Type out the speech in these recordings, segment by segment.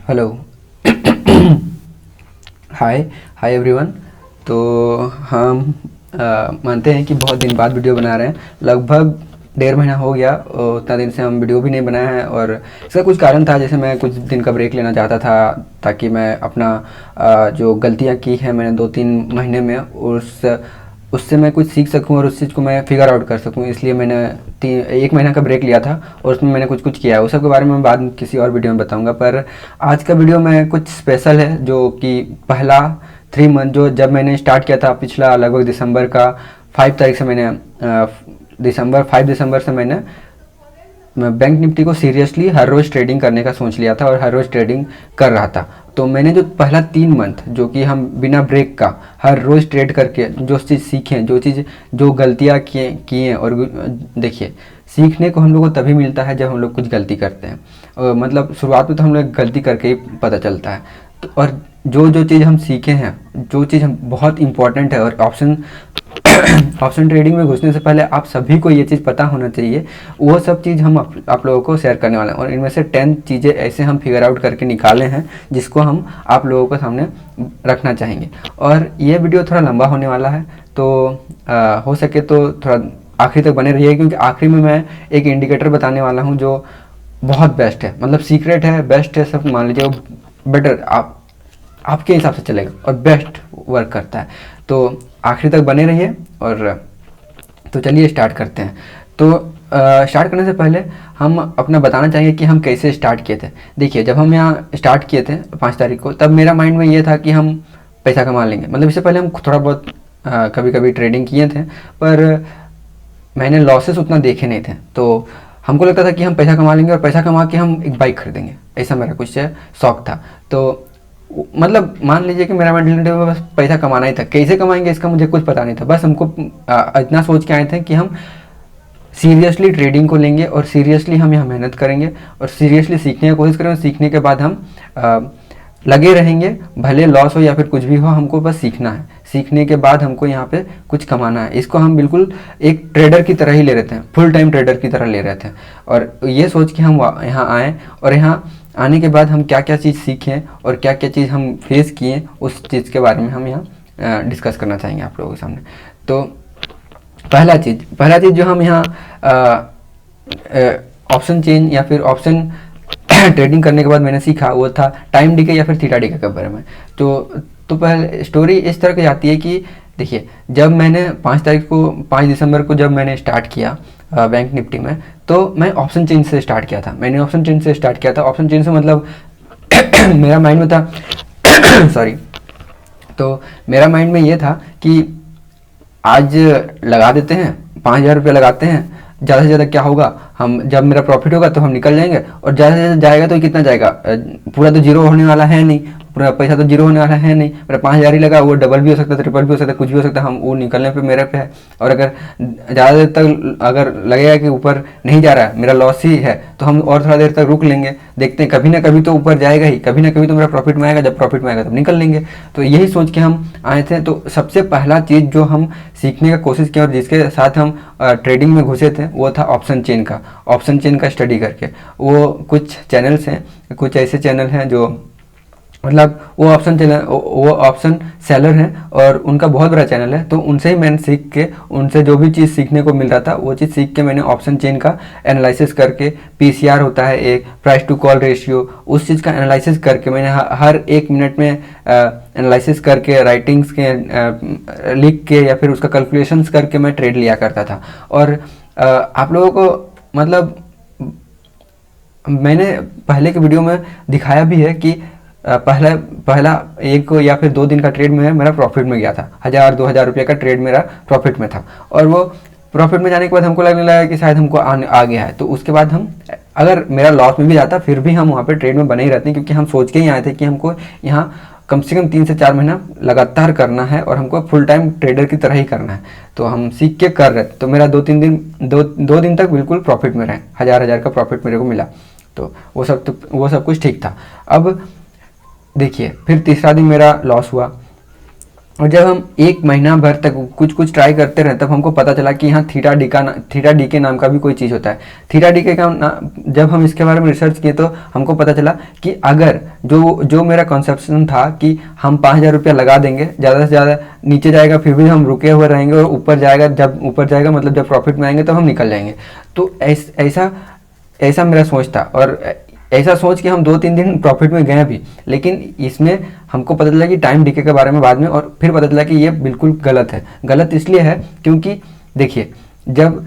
Hello. हाय hi everyone. तो हम मानते हैं कि बहुत दिन बाद वीडियो बना रहे हैं। लगभग 1.5 महीना हो गया, उतना दिन से हम वीडियो भी नहीं बनाया है। और इसका कुछ कारण था, जैसे मैं कुछ दिन का ब्रेक लेना चाहता था ताकि मैं अपना जो गलतियां की हैं मैंने 2-3 महीने में उससे मैं कुछ सीख सकूं और उस चीज़ को मैं फिगर आउट कर सकूं। इसलिए मैंने 1 महीना का ब्रेक लिया था और उसमें मैंने कुछ किया है। उस सब के बारे में मैं बाद में किसी और वीडियो में बताऊंगा। पर आज का वीडियो में कुछ स्पेशल है, जो कि पहला 3 मंथ जो जब मैंने स्टार्ट किया था पिछला लगभग दिसंबर का 5 तारीख से मैंने 5 दिसंबर से मैंने बैंक निफ्टी को सीरियसली हर रोज़ ट्रेडिंग करने का सोच लिया था और हर रोज़ ट्रेडिंग कर रहा था। तो मैंने जो पहला 3 मंथ जो कि हम बिना ब्रेक का हर रोज़ ट्रेड करके जो चीज़ सीखें, जो गलतियाँ किए और देखिए, सीखने को हम लोग को तभी मिलता है जब हम लोग कुछ गलती करते हैं। मतलब शुरुआत में तो हम लोग गलती करके ही पता चलता है। तो और जो चीज़ हम सीखे हैं, जो चीज़ हम बहुत इंपॉर्टेंट है, और ऑप्शन ट्रेडिंग में घुसने से पहले आप सभी को ये चीज़ पता होना चाहिए। वो सब चीज़ हम आप लोगों को शेयर करने वाले हैं, और इनमें से 10 चीज़ें ऐसे हम फिगर आउट करके निकाले हैं जिसको हम आप लोगों के सामने रखना चाहेंगे। और ये वीडियो थोड़ा लंबा होने वाला है, तो हो सके तो थोड़ा आखिरी तक बने रहिए, क्योंकि आखिरी में मैं एक इंडिकेटर बताने वाला हूँ जो बहुत बेस्ट है। मतलब सीक्रेट है, बेस्ट है, सब मान लीजिए, बेटर आपके हिसाब से चलेगा और बेस्ट वर्क करता है। तो आखिरी तक बने रहिए। और तो चलिए स्टार्ट करते हैं। तो स्टार्ट करने से पहले हम अपना बताना चाहेंगे कि हम कैसे स्टार्ट किए थे। देखिए, जब हम यहाँ स्टार्ट किए थे 5 तारीख को, तब मेरा माइंड में ये था कि हम पैसा कमा लेंगे। मतलब इससे पहले हम थोड़ा बहुत कभी कभी ट्रेडिंग किए थे, पर मैंने लॉसेस उतना देखे नहीं थे। तो हमको लगता था कि हम पैसा कमा लेंगे और पैसा कमा के हम एक बाइक खरीदेंगे, ऐसा मेरा कुछ शौक था। तो मतलब मान लीजिए कि मेरा मेंटालिटी में बस पैसा कमाना ही था। कैसे कमाएंगे इसका मुझे कुछ पता नहीं था। बस हमको इतना सोच के आए थे कि हम सीरियसली ट्रेडिंग को लेंगे और सीरियसली हम यहाँ मेहनत करेंगे और सीरियसली सीखने की कोशिश करेंगे। सीखने के बाद हम लगे रहेंगे, भले लॉस हो या फिर कुछ भी हो, हमको बस सीखना है। सीखने के बाद हमको यहाँ पे कुछ कमाना है। इसको हम बिल्कुल एक ट्रेडर की तरह ही ले रहे थे, फुल टाइम ट्रेडर की तरह ले रहे थे। और ये सोच के हम यहाँ आए, और यहाँ आने के बाद हम क्या क्या चीज़ सीखें और क्या क्या चीज़ हम फेस किए, उस चीज़ के बारे में हम यहाँ डिस्कस करना चाहेंगे आप लोगों के सामने। तो पहला चीज़ जो हम यहाँ ऑप्शन चेंज या फिर ऑप्शन ट्रेडिंग करने के बाद मैंने सीखा, वो था टाइम डीके या फिर थीटा डीके के बारे में। तो पहले स्टोरी इस तरह की जाती है कि देखिए, जब मैंने 5 दिसंबर को जब मैंने स्टार्ट किया बैंक निफ्टी में, तो मैं ऑप्शन चेंज से स्टार्ट किया था। ऑप्शन चेंज से मतलब मेरा माइंड में था सॉरी। तो मेरा माइंड में ये था कि आज लगा देते हैं, 5,000 रुपये लगाते हैं, ज़्यादा से ज़्यादा क्या होगा, हम जब मेरा प्रॉफिट होगा तो हम निकल जाएंगे। और ज़्यादा से ज़्यादा जाएगा तो कितना जाएगा, पूरा तो जीरो होने वाला है नहीं, पूरा पैसा तो जीरो होने वाला है नहीं। मेरा 5,000 ही लगा, वो डबल भी हो सकता है, ट्रिपल भी हो सकता है, कुछ भी हो सकता है। हम वो निकलने पे मेरे पे है। और अगर ज़्यादा देर तक अगर लगेगा कि ऊपर नहीं जा रहा है, मेरा लॉस ही है, तो हम और थोड़ा देर तक रुक लेंगे, देखते हैं कभी ना कभी तो ऊपर जाएगा ही, कभी ना कभी तो मेरा प्रॉफिट में आएगा। जब प्रॉफिट में आएगा तब निकल लेंगे। तो यही सोच के हम आए थे। तो सबसे पहला चीज़ जो हम सीखने का कोशिश किया और जिसके साथ हम ट्रेडिंग में घुसे थे, वो था ऑप्शन चेन का स्टडी करके। वो कुछ चैनल्स हैं, कुछ ऐसे चैनल हैं जो मतलब वो ऑप्शन सेलर हैं और उनका बहुत बड़ा चैनल है। तो उनसे ही मैंने सीख के, उनसे जो भी चीज़ सीखने को मिल रहा था वो चीज़ सीख के मैंने ऑप्शन चेन का एनालिसिस करके, पीसीआर होता है एक, प्राइस टू कॉल रेशियो, उस चीज़ का एनालिसिस करके मैंने हर 1 मिनट में एनालिसिस करके, राइटिंग्स के लिख के या फिर उसका कैलकुलेशंस करके मैं ट्रेड लिया करता था। और आप लोगों को मतलब मैंने पहले के वीडियो में दिखाया भी है कि पहला 1 या फिर 2 दिन का ट्रेड में मेरा प्रॉफिट में गया था। 1,000-2,000 रुपये का ट्रेड मेरा प्रॉफिट में था। और वो प्रॉफिट में जाने के बाद हमको लगने लगा कि शायद हमको आ गया है। तो उसके बाद हम, अगर मेरा लॉस में भी जाता फिर भी हम वहाँ पे ट्रेड में बने ही रहते हैं, क्योंकि हम सोच के ही आए थे कि हमको यहाँ कम से कम 3 से 4 महीना लगातार करना है और हमको फुल टाइम ट्रेडर की तरह ही करना है। तो हम सीख के कर रहे थे। तो मेरा 2 दिन तक बिल्कुल प्रॉफिट में रहे, 1,000 का प्रॉफिट मेरे को मिला। तो वो सब कुछ ठीक था। अब देखिए, फिर तीसरा दिन मेरा लॉस हुआ। और जब हम एक महीना भर तक कुछ कुछ ट्राई करते रहे तब हमको पता चला कि हाँ थीटा डी के नाम का भी कोई चीज़ होता है। थीटा डी के जब हम इसके बारे में रिसर्च किए तो हमको पता चला कि अगर जो मेरा कंसेप्शन था कि हम 5,000 रुपया लगा देंगे, ज़्यादा से ज़्यादा नीचे जाएगा फिर भी हम रुके हुए रहेंगे, और ऊपर जाएगा, जब ऊपर जाएगा मतलब जब प्रॉफिट में आएंगे तब हम निकल जाएंगे। तो ऐसा मेरा सोच था, और ऐसा सोच के हम 2-3 दिन प्रॉफिट में गए भी। लेकिन इसमें हमको पता चला कि टाइम डीके के बारे में बाद में, और फिर पता चला कि ये बिल्कुल गलत है। गलत इसलिए है क्योंकि देखिए, जब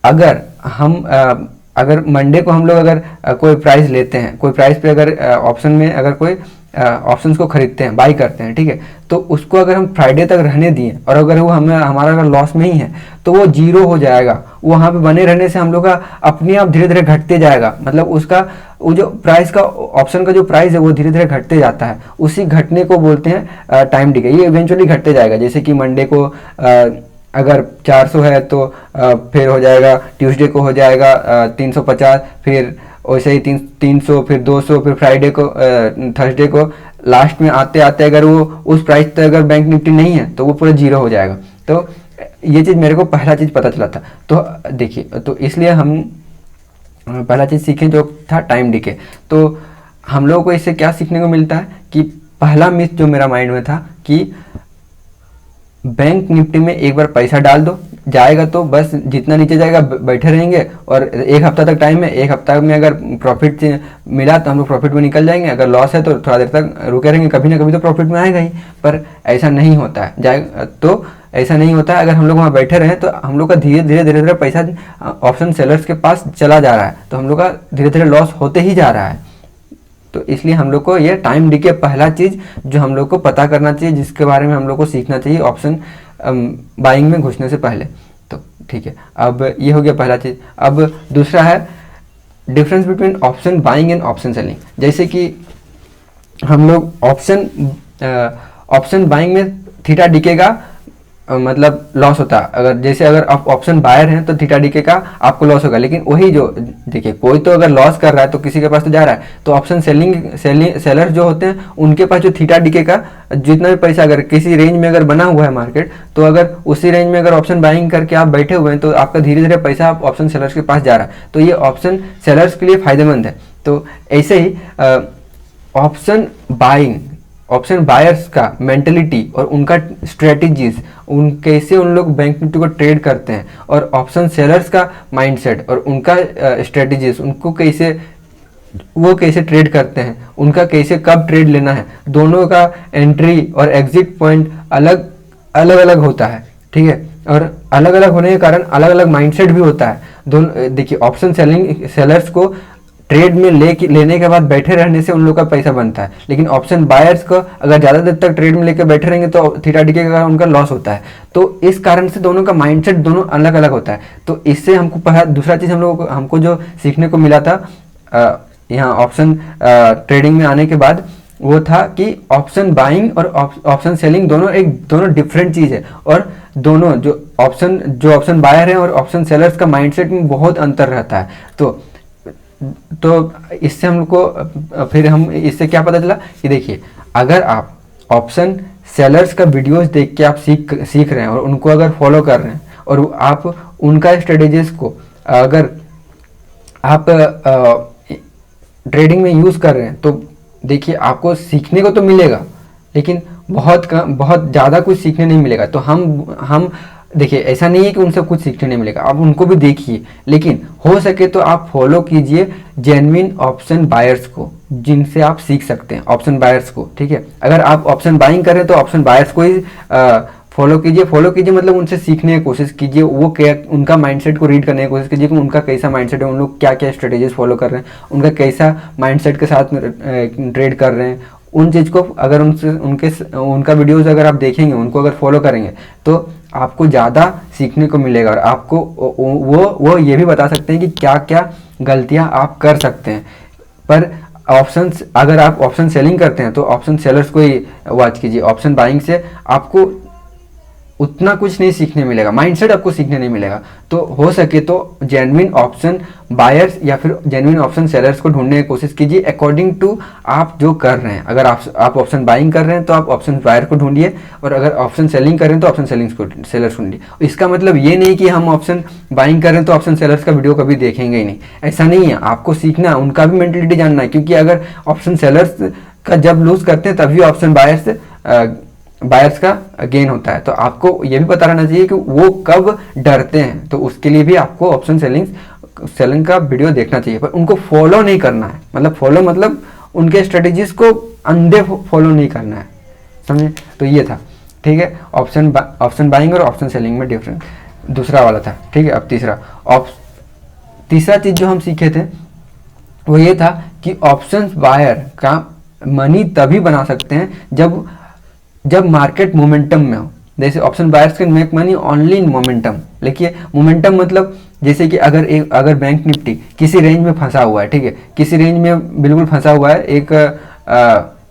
अगर मंडे को हम लोग अगर कोई प्राइस लेते हैं, कोई प्राइस पे अगर ऑप्शन में अगर कोई ऑप्शंस को खरीदते हैं, बाई करते हैं, ठीक है, तो उसको अगर हम फ्राइडे तक रहने दिए और अगर वो हमारा अगर लॉस में ही है तो वो जीरो हो जाएगा। वहाँ पे बने रहने से हम लोग का अपने आप धीरे धीरे घटते जाएगा, मतलब उसका वो जो प्राइस का ऑप्शन का जो प्राइस है वो धीरे धीरे घटते जाता है। उसी घटने को बोलते हैं टाइम डिके। ये इवेंचुअली घटते जाएगा, जैसे कि मंडे को अगर 400 है तो फिर हो जाएगा, ट्यूसडे को हो जाएगा 350, फिर वैसे ही 300, फिर 200, फिर फ्राइडे को थर्सडे को लास्ट में आते आते अगर वो उस प्राइस तक अगर बैंक निफ्टी नहीं है तो वो पूरा जीरो हो जाएगा। तो ये चीज़ मेरे को पहला चीज़ पता चला था। तो देखिए, तो इसलिए हम पहला चीज़ सीखें जो था टाइम डिके। तो हम लोगों को इससे क्या सीखने को मिलता है कि पहला मिथ जो मेरा माइंड में था कि बैंक निफ्टी में एक बार पैसा डाल दो, जाएगा तो बस जितना नीचे जाएगा बैठे रहेंगे, और एक हफ्ता तक टाइम है, एक हफ्ता में अगर प्रॉफिट मिला तो हम लोग प्रॉफिट में निकल जाएंगे, अगर लॉस है तो थोड़ा देर तक रुके रहेंगे, कभी ना कभी तो प्रॉफिट में आएगा ही। पर ऐसा नहीं होता है, ऐसा नहीं होता है। अगर हम लोग वहाँ बैठे रहे तो हम लोग का धीरे धीरे पैसा ऑप्शन सेलर्स के पास चला जा रहा है, तो हम लोग का धीरे धीरे लॉस होते ही जा रहा है। तो इसलिए हम लोग को ये टाइम डिके पहला चीज़ जो हम लोग को पता करना चाहिए, जिसके बारे में हम लोग को सीखना चाहिए ऑप्शन बाइंग में घुसने से पहले। तो ठीक है, अब ये हो गया पहला चीज़। अब दूसरा है difference between option buying and option selling. जैसे कि हम लोग ऑप्शन बाइंग में थीटा डिके का मतलब लॉस होता है। अगर आप ऑप्शन बायर हैं तो थीटा डिके का आपको लॉस होगा, लेकिन वही जो देखिए, कोई तो अगर लॉस कर रहा है तो किसी के पास तो जा रहा है। तो ऑप्शन सेलर जो होते हैं उनके पास जो थीटा डिके का जितना भी पैसा अगर किसी रेंज में अगर बना हुआ है मार्केट, तो अगर उसी रेंज में अगर ऑप्शन बाइंग करके आप बैठे हुए हैं तो आपका धीरे धीरे पैसा आप ऑप्शन सेलर्स के पास जा रहा है। तो ये ऑप्शन सेलर्स के लिए फायदेमंद है। तो ऐसे ही ऑप्शन बायर्स का मेंटलिटी और उनका स्ट्रेटजीज, कैसे उन लोग बैंक निफ्टी को ट्रेड करते हैं, और ऑप्शन सेलर्स का माइंडसेट और उनका स्ट्रेटजीज, उनको कैसे ट्रेड करते हैं, उनका कैसे कब ट्रेड लेना है, दोनों का एंट्री और एग्जिट पॉइंट अलग अलग होता है, ठीक है। और अलग अलग होने के कारण अलग अलग माइंडसेट भी होता है। दोनों देखिए, ऑप्शन सेलर्स को ट्रेड में लेने के बाद बैठे रहने से उन लोग का पैसा बनता है, लेकिन ऑप्शन बायर्स को अगर ज़्यादा देर तक ट्रेड में लेकर बैठे रहेंगे तो थीटा डिके का उनका लॉस होता है। तो इस कारण से दोनों का माइंडसेट दोनों अलग अलग होता है। तो इससे हमको दूसरा चीज़ हमको जो सीखने को मिला था यहाँ ऑप्शन ट्रेडिंग में आने के बाद, वो था कि ऑप्शन बाइंग और ऑप्शन सेलिंग दोनों डिफरेंट चीज़ है, और दोनों जो ऑप्शन बायर है और ऑप्शन सेलर्स का माइंडसेट में बहुत अंतर रहता है। तो इससे हम इससे क्या पता चला कि देखिए, अगर आप ऑप्शन सेलर्स का वीडियोस देख के आप सीख रहे हैं और उनको अगर फॉलो कर रहे हैं और आप उनका स्ट्रेटेजीज को अगर आप ट्रेडिंग में यूज़ कर रहे हैं, तो देखिए आपको सीखने को तो मिलेगा, लेकिन बहुत ज़्यादा कुछ सीखने नहीं मिलेगा। तो हम देखिए, ऐसा नहीं है कि उनसे कुछ सीखने नहीं मिलेगा, आप उनको भी देखिए, लेकिन हो सके तो आप फॉलो कीजिए जेन्युइन ऑप्शन बायर्स को, जिनसे आप सीख सकते हैं ऑप्शन बायर्स को, ठीक है। अगर आप ऑप्शन बाइंग कर रहे हैं तो ऑप्शन बायर्स को ही फॉलो कीजिए मतलब उनसे सीखने की कोशिश कीजिए, वो क्या उनका माइंडसेट को रीड करने की कोशिश कीजिए कि उनका कैसा माइंडसेट है, उन लोग क्या क्या स्ट्रेटेजीज फॉलो कर रहे हैं, उनका कैसा माइंडसेट के साथ ट्रेड कर रहे हैं। उन चीज़ को अगर उनका वीडियोज़ अगर आप देखेंगे, उनको अगर फॉलो करेंगे, तो आपको ज़्यादा सीखने को मिलेगा, और आपको वो ये भी बता सकते हैं कि क्या क्या गलतियां आप कर सकते हैं। पर अगर आप ऑप्शन सेलिंग करते हैं तो ऑप्शन सेलर्स को ही वॉच कीजिए। ऑप्शन बाइंग से आपको उतना कुछ नहीं सीखने मिलेगा, माइंडसेट आपको सीखने नहीं मिलेगा। तो हो सके तो जेन्युइन ऑप्शन बायर्स या फिर जेन्युइन ऑप्शन सेलर्स को ढूंढने की कोशिश कीजिए अकॉर्डिंग टू आप जो कर रहे हैं। अगर आप ऑप्शन बाइंग कर रहे हैं तो आप ऑप्शन बायर को ढूंढिए, और अगर ऑप्शन सेलिंग कर रहे हैं तो ऑप्शन सेलर्स ढूंढिए। इसका मतलब ये नहीं कि हम ऑप्शन बाइंग कर रहे हैं तो ऑप्शन सेलर्स का वीडियो कभी देखेंगे ही नहीं, ऐसा नहीं है। आपको सीखना है, उनका भी मेंटेलिटी जानना है, क्योंकि अगर ऑप्शन सेलर्स का जब लूज करते हैं तभी ऑप्शन बायर्स का गेन होता है। तो आपको ये भी पता रहना चाहिए कि वो कब डरते हैं, तो उसके लिए भी आपको ऑप्शन सेलिंग का वीडियो देखना चाहिए, पर उनको फॉलो नहीं करना है। मतलब फॉलो मतलब उनके स्ट्रेटेजीज को अंधे फॉलो नहीं करना है, समझे। तो ये था, ठीक है, ऑप्शन बाइंग और ऑप्शन सेलिंग में डिफरेंस दूसरा वाला था, ठीक है। अब तीसरा चीज जो हम सीखे थे वो ये था कि ऑप्शंस बायर का मनी तभी बना सकते हैं जब मार्केट मोमेंटम में हो। जैसे option buyers can make money only in momentum. देखिए मोमेंटम मतलब जैसे कि अगर बैंक निफ्टी किसी रेंज में फंसा हुआ है, ठीक है, किसी रेंज में बिल्कुल फंसा हुआ है,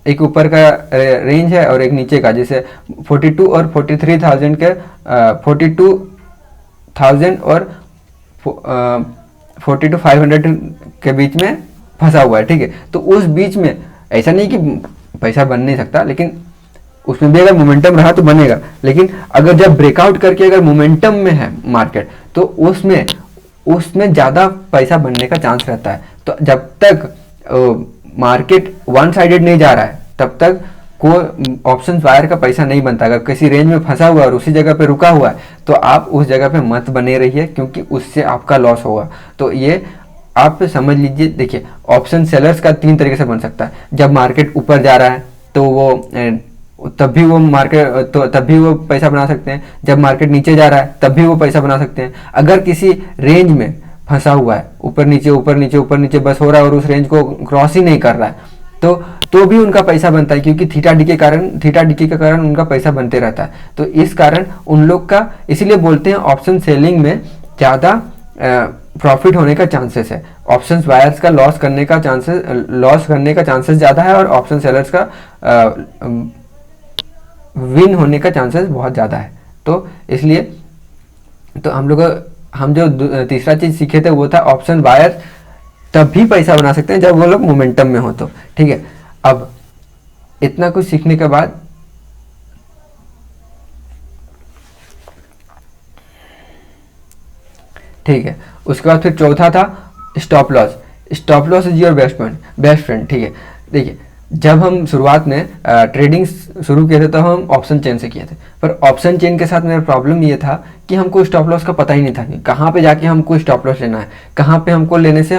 एक ऊपर का रेंज है और एक नीचे का, जैसे 42 और 43,000 के 42,000 और 42,500 के बीच में फंसा हुआ है, ठीक है। तो उस बीच में ऐसा नहीं कि पैसा बन नहीं सकता, लेकिन उसमें भी अगर मोमेंटम रहा तो बनेगा। लेकिन अगर जब ब्रेकआउट करके अगर मोमेंटम में है मार्केट, तो उसमें ज़्यादा पैसा बनने का चांस रहता है। तो जब तक मार्केट वन साइडेड नहीं जा रहा है तब तक कोई ऑप्शन बायर का पैसा नहीं बनता। अगर किसी रेंज में फंसा हुआ और उसी जगह पे रुका हुआ है तो आप उस जगह पे मत बने रहिए, क्योंकि उससे आपका लॉस होगा। तो ये आप समझ लीजिए। देखिए ऑप्शन सेलर्स का 3 तरीके से बन सकता है। जब मार्केट ऊपर जा रहा है तो तब भी वो पैसा बना सकते हैं। जब मार्केट नीचे जा रहा है तब भी वो पैसा बना सकते हैं। अगर किसी रेंज में फंसा हुआ है, ऊपर नीचे बस हो रहा है और उस रेंज को क्रॉस ही नहीं कर रहा है, तो भी उनका पैसा बनता है, क्योंकि थीटा डी के कारण उनका पैसा बनते रहता है। तो इस कारण उन लोग का, इसीलिए बोलते हैं ऑप्शन सेलिंग में ज़्यादा प्रॉफिट होने का चांसेस है। ऑप्शन बायर्स का लॉस करने का चांसेस ज़्यादा है, और ऑप्शन सेलर्स का विन होने का चांसेस बहुत ज़्यादा है। तो इसलिए तो हम जो तीसरा चीज़ सीखे थे वो था ऑप्शन बायर तब भी पैसा बना सकते हैं जब वो लोग मोमेंटम में हो तो, ठीक है। अब इतना कुछ सीखने के बाद ठीक है, उसके बाद फिर चौथा था stop loss. Stop loss is your best friend, ठीक है। देखिए जब हम शुरुआत में ट्रेडिंग शुरू किए थे तो हम ऑप्शन चेन से किए थे, पर ऑप्शन चेन के साथ मेरा प्रॉब्लम ये था कि हमको स्टॉप लॉस का पता ही नहीं था कि कहाँ पे जाके हमको स्टॉप लॉस लेना है, कहाँ पे हमको लेने से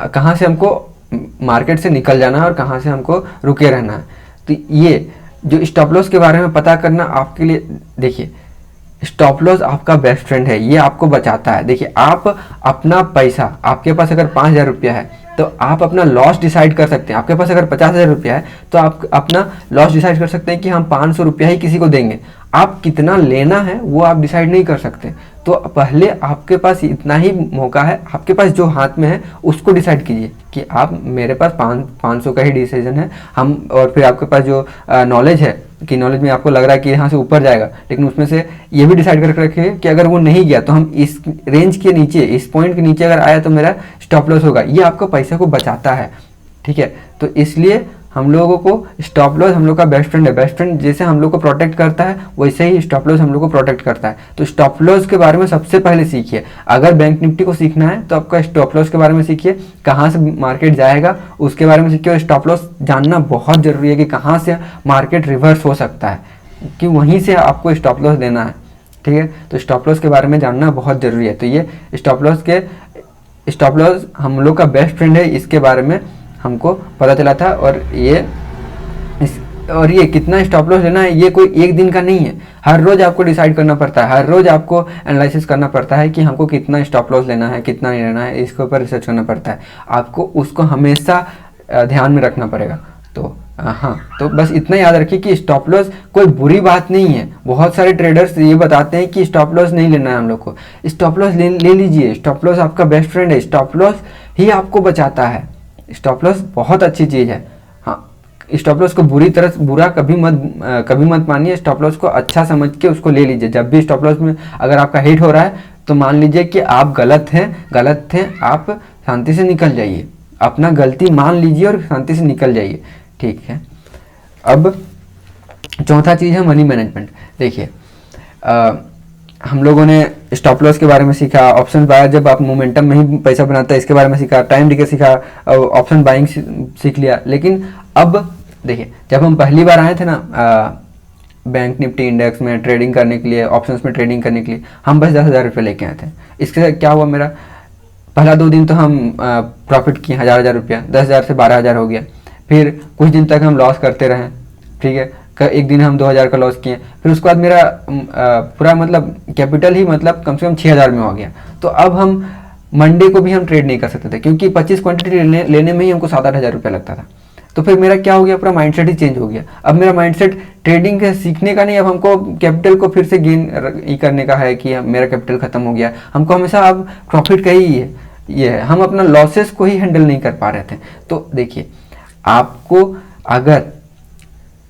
कहाँ से हमको मार्केट से निकल जाना है और कहाँ से हमको रुके रहना है। तो ये जो स्टॉप लॉस के बारे में पता करना आपके लिए, देखिए स्टॉप लॉस आपका बेस्ट फ्रेंड है, ये आपको बचाता है। देखिए आप अपना पैसा, आपके पास अगर 5,000 रुपया है तो आप अपना लॉस डिसाइड कर सकते हैं। आपके पास अगर 50,000 रुपया है तो आप अपना लॉस डिसाइड कर सकते हैं कि हम 500 रुपया ही किसी को देंगे। आप कितना लेना है वो आप डिसाइड नहीं कर सकते। तो पहले आपके पास इतना ही मौका है, आपके पास जो हाथ में है उसको डिसाइड कीजिए कि आप, मेरे पास 500 का ही डिसीजन है हम। और फिर आपके पास जो नॉलेज है, कि नॉलेज में आपको लग रहा है कि यहाँ से ऊपर जाएगा, लेकिन उसमें से ये भी डिसाइड करके रखिए कि अगर वो नहीं गया तो हम इस रेंज के नीचे, इस पॉइंट के नीचे अगर आया तो मेरा स्टॉप लॉस होगा। ये आपको पैसे को बचाता है, ठीक है। तो इसलिए हम लोगों को स्टॉप लॉस हम लोग का बेस्ट फ्रेंड है। बेस्ट फ्रेंड जैसे हम लोग को प्रोटेक्ट करता है वैसे ही स्टॉप लॉस हम लोग को प्रोटेक्ट करता है। तो स्टॉप लॉस के बारे में सबसे पहले सीखिए। अगर बैंक निफ्टी को सीखना है तो आपका स्टॉप लॉस के बारे में सीखिए, कहाँ से मार्केट जाएगा उसके बारे में सीखिए। और स्टॉप लॉस जानना बहुत जरूरी है कि कहाँ से मार्केट रिवर्स हो सकता है, कि वहीं से आपको स्टॉप लॉस देना है, ठीक है। तो स्टॉप लॉस के बारे में जानना बहुत जरूरी है। तो ये स्टॉप लॉस हम लोग का बेस्ट फ्रेंड है, इसके बारे में हमको पता चला था। और ये कितना स्टॉप लॉस लेना है ये कोई एक दिन का नहीं है, हर रोज आपको डिसाइड करना पड़ता है, हर रोज आपको एनालिसिस करना पड़ता है कि हमको कितना स्टॉप लॉस लेना है, कितना नहीं लेना है, इसके ऊपर रिसर्च करना पड़ता है। आपको उसको हमेशा ध्यान में रखना पड़ेगा। तो हाँ, तो बस इतना याद रखिए कि स्टॉप लॉस कोई बुरी बात नहीं है। बहुत सारे ट्रेडर्स ये बताते हैं कि स्टॉप लॉस नहीं लेना है हम लोग को। स्टॉप लॉस ले लीजिए, स्टॉप लॉस आपका बेस्ट फ्रेंड है, स्टॉप लॉस ही आपको बचाता है। स्टॉप लॉस बहुत अच्छी चीज़ है। हाँ, स्टॉप लॉस को बुरा कभी मत मानिए। स्टॉप लॉस को अच्छा समझ के उसको ले लीजिए। जब भी स्टॉप लॉस में अगर आपका हिट हो रहा है तो मान लीजिए कि आप गलत थे, आप शांति से निकल जाइए, अपना गलती मान लीजिए और शांति से निकल जाइए, ठीक है। अब चौथा चीज़ है मनी मैनेजमेंट। देखिए हम लोगों ने स्टॉप लॉस के बारे में सीखा, ऑप्शन बायर जब आप मोमेंटम में ही पैसा बनाता है इसके बारे में सीखा, टाइम डिके सीखा, ऑप्शन बाइंग सीख लिया। लेकिन अब देखिए जब हम पहली बार आए थे ना बैंक निफ्टी इंडेक्स में ट्रेडिंग करने के लिए, ऑप्शंस में ट्रेडिंग करने के लिए, हम बस 10,000 रुपये लेके आए थे। इसके क्या हुआ, मेरा पहला 2 दिन तो हम प्रॉफिट किए 1,000 रुपया, 10,000 से 12,000 हो गया। फिर कुछ दिन तक हम लॉस करते रहे, ठीक है। एक दिन हम 2,000 का लॉस किए। फिर उसके बाद मेरा पूरा मतलब कैपिटल ही मतलब कम से कम 6,000 में हो गया। तो अब हम मंडे को भी हम ट्रेड नहीं कर सकते थे क्योंकि 25 क्वांटिटी लेने में ही हमको 7-8 रुपया लगता था। तो फिर मेरा क्या हो गया, पूरा माइंडसेट ही चेंज हो गया। अब मेरा माइंडसेट ट्रेडिंग के सीखने का नहीं, अब हमको कैपिटल को फिर से गेन करने का है कि मेरा कैपिटल खत्म हो गया। हमको हमेशा अब प्रॉफिट का ही ये है, हम अपना लॉसेस को ही हैंडल नहीं कर पा रहे थे। तो देखिए आपको अगर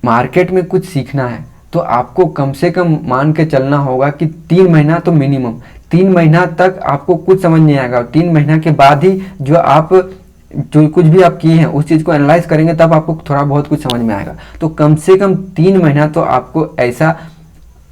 मार्केट में कुछ सीखना है तो आपको कम से कम मान के चलना होगा कि 3 महीना तो मिनिमम, 3 महीना तक आपको कुछ समझ नहीं आएगा। 3 महीना के बाद ही जो कुछ भी आप किए हैं उस चीज़ को एनालाइज करेंगे, तब आपको थोड़ा बहुत कुछ समझ में आएगा। तो कम से कम 3 महीना तो आपको ऐसा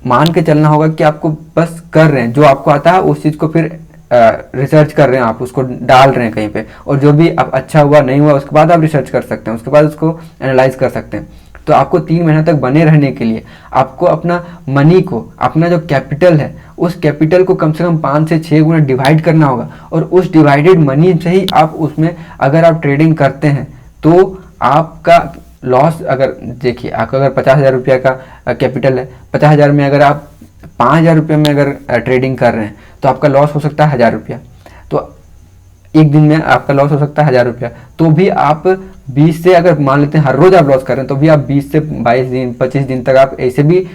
मान के चलना होगा कि आपको बस कर रहे हैं, जो आपको आता है उस चीज़ को फिर रिसर्च कर रहे हैं, आप उसको डाल रहे हैं कहीं पे, और जो भी अब अच्छा हुआ नहीं हुआ उसके बाद आप रिसर्च कर सकते हैं, उसके बाद उसको एनालाइज कर सकते हैं। तो आपको 3 महीना तक बने रहने के लिए आपको अपना मनी को, अपना जो कैपिटल है उस कैपिटल को कम से कम 5 से 6 गुना डिवाइड करना होगा। और उस डिवाइडेड मनी से ही आप उसमें अगर आप ट्रेडिंग करते हैं तो आपका लॉस, अगर देखिए आपका अगर 50,000 रुपया का कैपिटल है, 50,000 में अगर आप 5,000 रुपये में अगर ट्रेडिंग कर रहे हैं तो आपका लॉस हो सकता है 1,000 रुपया। तो एक दिन में आपका लॉस हो सकता है 1,000 रुपया। तो भी आप 20 से, अगर मान लेते हैं हर रोज आप लॉस कर रहे हैं, तो भी आप 20 से 22 दिन 25 दिन तक आप ऐसे भी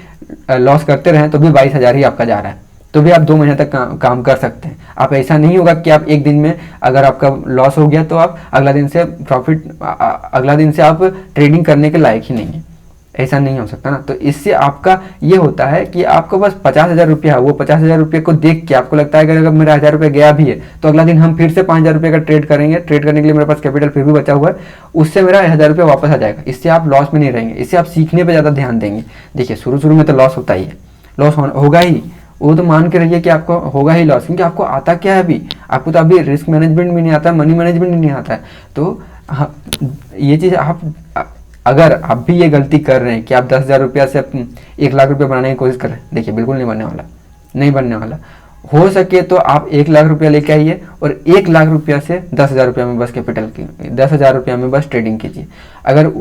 लॉस करते रहें तो भी 22,000 ही आपका जा रहा है। तो भी आप 2 महीने तक काम कर सकते हैं। आप ऐसा नहीं होगा कि आप एक दिन में अगर आपका लॉस हो गया तो आप अगला दिन से आप ट्रेडिंग करने के लायक ही नहीं है, ऐसा नहीं हो सकता ना। तो इससे आपका ये होता है कि आपको बस 50,000 रुपया है, वो 50,000 रुपये को देख के आपको लगता है कि अगर मेरा 1,000 रुपये गया भी है तो अगला दिन हम फिर से 5,000 रुपये का ट्रेड करेंगे। ट्रेड करने के लिए मेरे पास कैपिटल फिर भी बचा हुआ है, उससे मेरा 1,000 रुपये वापस आ जाएगा। इससे आप लॉस में नहीं रहेंगे, इससे आप सीखने पर ज़्यादा ध्यान देंगे। देखिए शुरू में तो लॉस होता ही है, लॉस होगा ही, वो तो मान के रहिए कि आपको होगा ही लॉस, क्योंकि आपको आता क्या है, अभी आपको तो अभी रिस्क मैनेजमेंट भी नहीं आता, मनी मैनेजमेंट भी नहीं आता है। तो ये चीज़ आप, अगर आप भी ये गलती कर रहे हैं कि आप 10,000 रुपया से 1,00,000 रुपये बनाने की कोशिश कर रहे हैं, देखिए बिल्कुल नहीं बनने वाला। हो सके तो आप 1,00,000 रुपया लेके आइए और 1,00,000 रुपया से 10,000 रुपया में बस कैपिटल की 10,000 रुपया में बस ट्रेडिंग कीजिए। अगर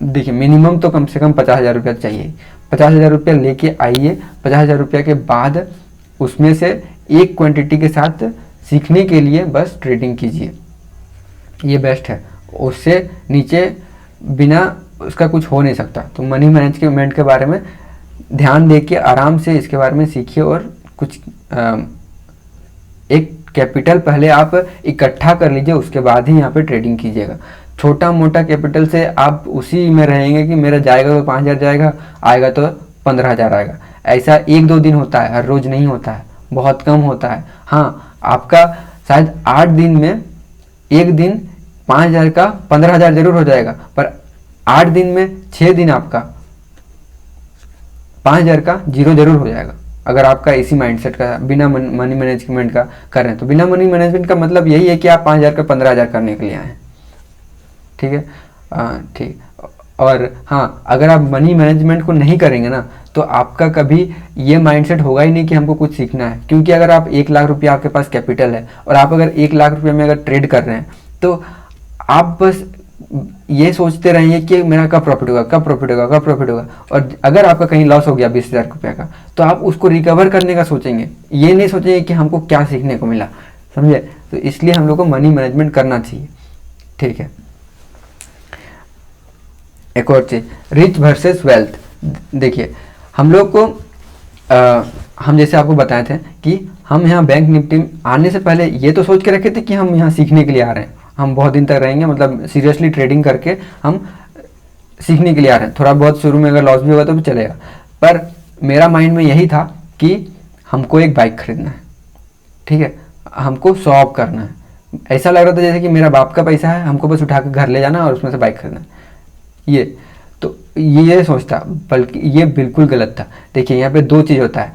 देखिए मिनिमम तो कम से कम 50,000 रुपया चाहिए, 50,000 रुपया लेके आइए। 50,000 रुपया के बाद उसमें से एक क्वांटिटी के साथ सीखने के लिए बस ट्रेडिंग कीजिए, ये बेस्ट है। उससे नीचे बिना उसका कुछ हो नहीं सकता। तो मनी मैनेजमेंट के बारे में ध्यान दे के आराम से इसके बारे में सीखिए और कुछ एक कैपिटल पहले आप इकट्ठा कर लीजिए, उसके बाद ही यहाँ पे ट्रेडिंग कीजिएगा। छोटा मोटा कैपिटल से आप उसी में रहेंगे कि मेरा जाएगा तो 5,000 जाएगा, आएगा तो 15,000 आएगा। ऐसा 1-2 दिन होता है, हर रोज नहीं होता है, बहुत कम होता है। हाँ, आपका शायद 8 दिन में एक दिन 5,000 का 15,000 जरूर हो जाएगा, पर 8 दिन में 6 दिन आपका 5,000 का जीरो जरूर हो जाएगा। अगर आपका इसी माइंडसेट का बिना मनी मैनेजमेंट का कर रहे हैं, तो बिना मनी मैनेजमेंट का मतलब यही है कि आप 5,000 का 15,000 करने के लिए आए हैं, ठीक है। ठीक। और हाँ, अगर आप मनी मैनेजमेंट को नहीं करेंगे ना तो आपका कभी ये माइंडसेट होगा ही नहीं कि हमको कुछ सीखना है। क्योंकि अगर आप 1,00,000 रुपया आपके पास कैपिटल है और आप अगर 1,00,000 रुपये में अगर ट्रेड कर रहे हैं तो आप बस ये सोचते रहेंगे कि मेरा कब प्रॉफिट होगा। और अगर आपका कहीं लॉस हो गया 20,000 रुपया का, तो आप उसको रिकवर करने का सोचेंगे, ये नहीं सोचेंगे कि हमको क्या सीखने को मिला, समझे। तो इसलिए हम लोग को मनी मैनेजमेंट करना चाहिए, ठीक है। एक और चीज, रिच वर्सेस वेल्थ। देखिए हम लोग को हम जैसे आपको बताए थे कि हम यहाँ बैंक निफ्टी आने से पहले ये तो सोच के रखे थे कि हम यहाँ सीखने के लिए आ रहे हैं, हम बहुत दिन तक रहेंगे, मतलब सीरियसली ट्रेडिंग करके हम सीखने के लिए आ रहे हैं, थोड़ा बहुत शुरू में अगर लॉस भी होगा तो भी चलेगा, पर मेरा माइंड में यही था कि हमको एक बाइक खरीदना है, ठीक है, हमको शो ऑफ करना है। ऐसा लग रहा था जैसे कि मेरा बाप का पैसा है, हमको बस उठा के घर ले जाना और उसमें से बाइक खरीदना, ये तो ये सोचता, बल्कि ये बिल्कुल गलत था। देखिए यहाँ पे दो चीज़ होता है,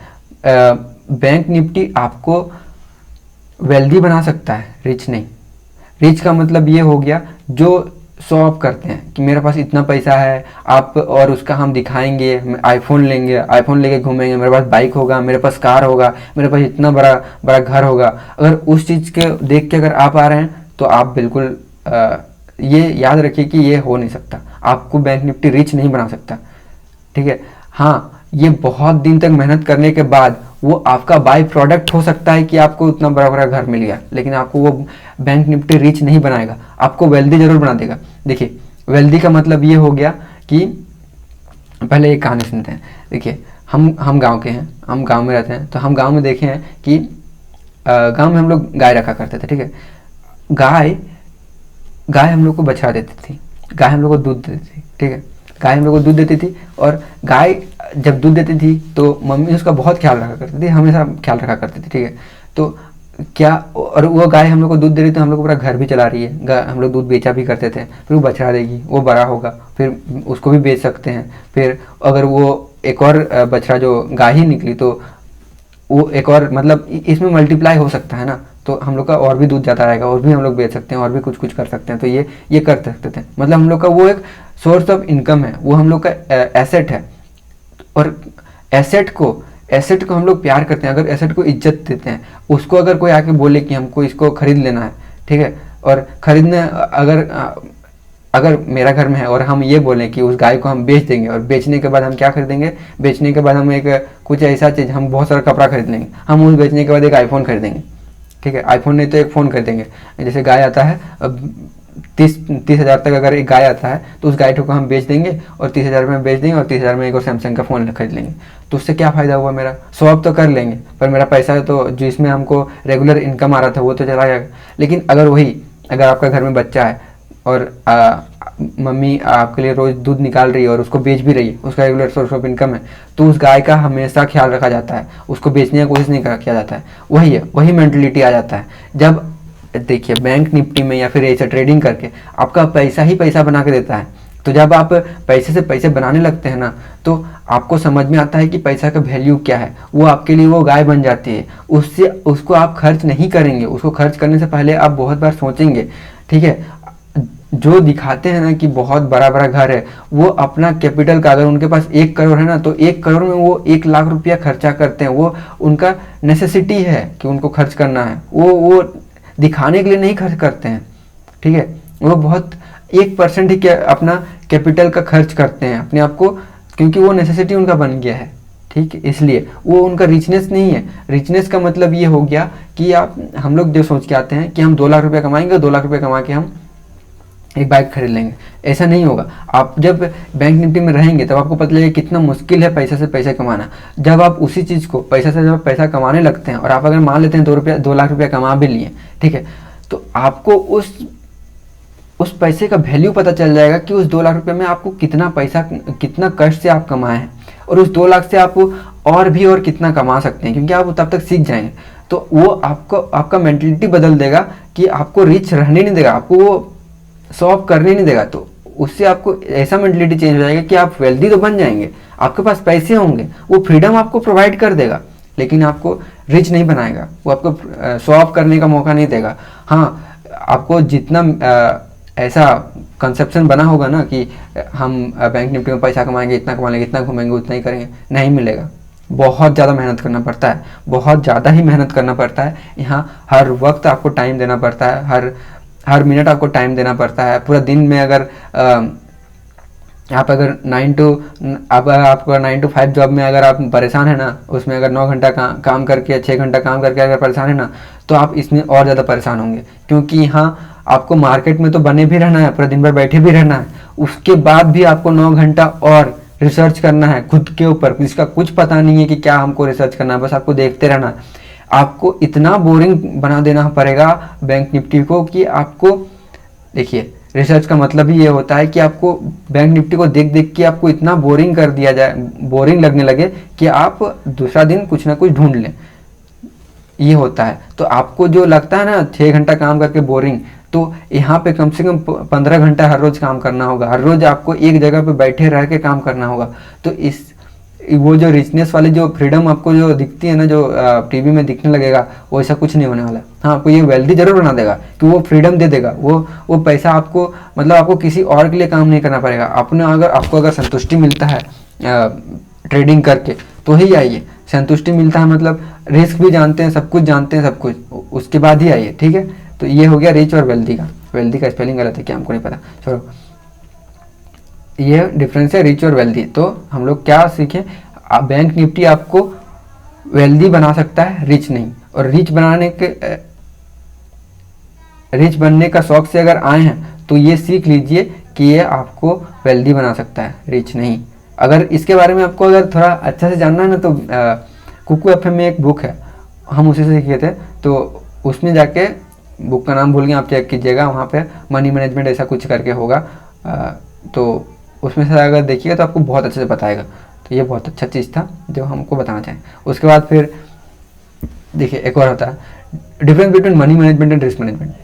बैंक निफ्टी आपको वेल्दी बना सकता है, रिच नहीं। रिच का मतलब ये हो गया जो शो ऑफ करते हैं कि मेरे पास इतना पैसा है, आप और उसका हम दिखाएंगे, आईफोन लेंगे, आईफोन लेके घूमेंगे, मेरे पास बाइक होगा, मेरे पास कार होगा, मेरे पास इतना बड़ा बड़ा घर होगा। अगर उस चीज़ के देख के अगर आप आ रहे हैं तो आप बिल्कुल ये याद रखिए कि ये हो नहीं सकता, आपको बैंक निफ्टी रिच नहीं बना सकता, ठीक है। हाँ, ये बहुत दिन तक मेहनत करने के बाद वो आपका बाई प्रोडक्ट हो सकता है कि आपको उतना बड़ा बड़ा घर मिल गया, लेकिन आपको वो बैंक निफ्टी रिच नहीं बनाएगा, आपको वेल्दी जरूर बना देगा। देखिए वेल्दी का मतलब ये हो गया कि पहले एक कहानी सुनते हैं। देखिए हम गांव के हैं, हम गांव में रहते हैं, तो हम गांव में देखे हैं कि गांव में हम लोग गाय रखा करते थे, ठीक है। गाय हम लोग को बछड़ा देती थी, गाय हम लोग को दूध देती थी, ठीक है। गाय हम लोग को दूध देती थी, और गाय जब दूध देती थी तो मम्मी उसका बहुत ख्याल रखा करती थी, हमेशा ख्याल रखा करती थी, ठीक है। तो क्या, और वो गाय हम लोग को दूध दे रही तो हम लोग को पूरा घर भी चला रही है, हम लोग दूध बेचा भी करते थे, फिर वो बछड़ा देगी, वो बड़ा होगा, फिर उसको भी बेच सकते हैं, फिर अगर वो एक और बछड़ा जो गाय ही निकली तो वो एक और, मतलब इसमें मल्टीप्लाई हो सकता है ना, तो हम लोग का और भी दूध जाता रहेगा, और भी हम लोग बेच सकते हैं, और भी कुछ कुछ कर सकते हैं, तो ये कर सकते थे। मतलब हम लोग का वो एक सोर्स ऑफ इनकम है, वो हम लोग का एसेट है। और एसेट को हम लोग प्यार करते हैं, अगर एसेट को इज्जत देते हैं, उसको अगर कोई आके बोले कि हमको इसको खरीद लेना है, ठीक है, और खरीदने अगर मेरा घर में है और हम ये बोलें कि उस गाय को हम बेच देंगे, और बेचने के बाद हम क्या खरीदेंगे, बेचने के बाद हम एक कुछ ऐसा चीज़, हम बहुत सारा कपड़ा खरीद लेंगे, हम उस बेचने के बाद एक आईफोन खरीदेंगे, ठीक है, आईफोन नहीं तो एक फ़ोन खरीदेंगे। जैसे गाय आता है, अब 30,000 तक अगर एक गाय आता है तो उस गाय को हम बेच देंगे और 30,000 में बेच देंगे, और 30,000 में एक और सैमसंग का फ़ोन खरीद लेंगे। तो उससे क्या फ़ायदा हुआ, मेरा शॉप तो कर लेंगे, पर मेरा पैसा तो जिसमें हमको रेगुलर इनकम आ रहा था वो तो चला जाएगा। लेकिन अगर आपका घर में बच्चा है और मम्मी आपके लिए रोज़ दूध निकाल रही है और उसको बेच भी रही है, उसका रेगुलर सोर्स ऑफ इनकम है, तो उस गाय का हमेशा ख्याल रखा जाता है, उसको बेचने की कोशिश नहीं किया जाता है। वही मेंटलिटी आ जाता है। जब देखिए बैंक निफ्टी में या फिर ऐसे ट्रेडिंग करके आपका पैसा ही पैसा बना के देता है, तो जब आप पैसे से पैसे बनाने लगते हैं ना, तो आपको समझ में आता है कि पैसा का वैल्यू क्या है। वो आपके लिए वो गाय बन जाती है, उसको आप खर्च नहीं करेंगे, उसको खर्च करने से पहले आप बहुत बार सोचेंगे, ठीक है। जो दिखाते हैं ना कि बहुत बड़ा बड़ा घर है, वो अपना कैपिटल का, अगर उनके पास 1 करोड़ है ना, तो 1 करोड़ में वो 1 लाख रुपया खर्चा करते हैं। वो उनका नेसेसिटी है कि उनको खर्च करना है, वो दिखाने के लिए नहीं खर्च करते हैं, ठीक है। वो बहुत 1% ही अपना कैपिटल का खर्च करते हैं अपने आप को, क्योंकि वो नेसेसिटी उनका बन गया है, ठीक है। इसलिए वो उनका रिचनेस नहीं है। रिचनेस का मतलब ये हो गया कि हम लोग जो सोच के आते हैं कि हम 2 लाख रुपया कमाएंगे, 2 लाख रुपया कमा के हम एक बाइक खरीद लेंगे, ऐसा नहीं होगा। आप जब बैंक निफ्टी में रहेंगे तब आपको पता लगेगा कितना मुश्किल है पैसा से पैसा कमाना। जब आप उसी चीज़ को पैसा से जब पैसा कमाने लगते हैं, और आप अगर मान लेते हैं 2 लाख रुपया कमा भी लिए, ठीक है, तो आपको उस पैसे का वैल्यू पता चल जाएगा कि उस 2 लाख रुपये में आपको कितना पैसा, कितना कष्ट से आप कमाए हैं, और उस 2 लाख से आप और कितना कमा सकते हैं, क्योंकि आप तब तक सीख जाएंगे। तो वो आपका मेंटलिटी बदल देगा कि आपको रिच रहने नहीं देगा, आपको वो शॉप करने नहीं देगा। तो उससे आपको ऐसा मेंटलिटी चेंज हो जाएगा कि आप वेल्दी तो बन जाएंगे, आपके पास पैसे होंगे, वो फ्रीडम आपको प्रोवाइड कर देगा, लेकिन आपको रिच नहीं बनाएगा, वो आपको शो ऑफ करने का मौका नहीं देगा। हाँ, आपको जितना ऐसा कंसेप्शन बना होगा ना कि हम बैंक निफ्टी में पैसा कमाएंगे, इतना कमा लेंगे, इतना घूमेंगे, उतना ही करेंगे, नहीं मिलेगा। बहुत ज़्यादा मेहनत करना पड़ता है, बहुत ज़्यादा ही मेहनत करना पड़ता है। यहाँ हर वक्त आपको टाइम देना पड़ता है, हर मिनट आपको टाइम देना पड़ता है। पूरा दिन में अगर आप अगर 9 to 5 जॉब में अगर आप परेशान है ना, उसमें अगर 9 घंटा काम करके, 6 घंटा काम करके अगर परेशान है ना, तो आप इसमें और ज़्यादा परेशान होंगे, क्योंकि यहाँ आपको मार्केट में तो बने भी रहना है, पूरा दिन भर बैठे भी रहना है, उसके बाद भी आपको 9 घंटा और रिसर्च करना है खुद के ऊपर, जिसका कुछ पता नहीं है कि क्या हमको रिसर्च करना है, बस आपको देखते रहना है। आपको इतना बोरिंग बना देना पड़ेगा बैंक निफ्टी को कि आपको, देखिए रिसर्च का मतलब ही ये होता है कि आपको बैंक निफ्टी को देख देख के आपको इतना बोरिंग कर दिया जाए, बोरिंग लगने लगे कि आप दूसरा दिन कुछ ना कुछ ढूंढ लें, ये होता है। तो आपको जो लगता है ना 6 घंटा काम करके बोरिंग, तो यहाँ पे कम से कम 15 घंटा हर रोज काम करना होगा, हर रोज आपको एक जगह पे बैठे रह के काम करना होगा। तो इस वो जो रिचनेस वाली जो फ्रीडम आपको जो दिखती है ना, जो टीवी में दिखने लगेगा, वो ऐसा कुछ नहीं होने वाला। हाँ, आपको ये वेल्दी जरूर बना देगा कि वो फ्रीडम दे देगा, वो पैसा आपको, मतलब आपको किसी और के लिए काम नहीं करना पड़ेगा। आपको अगर संतुष्टि मिलता है ट्रेडिंग करके तो ही आइए। संतुष्टि मिलता है मतलब रिस्क भी जानते हैं, सब कुछ जानते हैं, सब कुछ, उसके बाद ही आइए, ठीक है। तो ये हो गया रिच और वेल्दी का। वेल्दी का स्पेलिंग गलत है क्या, हमको नहीं पता, छोड़ो। ये डिफरेंस है रिच और वेल्दी। तो हम लोग क्या सीखें, बैंक निफ्टी आपको वेल्दी बना सकता है, रिच नहीं। और रिच बनने का शौक से अगर आए हैं तो ये सीख लीजिए कि ये आपको वेल्दी बना सकता है, रिच नहीं। अगर इसके बारे में आपको अगर थोड़ा अच्छा से जानना है ना, तो कुकू एफएम में एक बुक है, हम उसी से सीखे थे। तो उसमें जाके, बुक का नाम भूल गया, आप चेक कीजिएगा, वहाँ पे मनी मैनेजमेंट ऐसा कुछ करके होगा। तो उसमें से अगर देखिएगा तो आपको बहुत अच्छे से बताएगा। तो ये बहुत अच्छा चीज़ था जो हमको बताना चाहें। उसके बाद फिर देखिए एक और होता है difference between money management and risk management.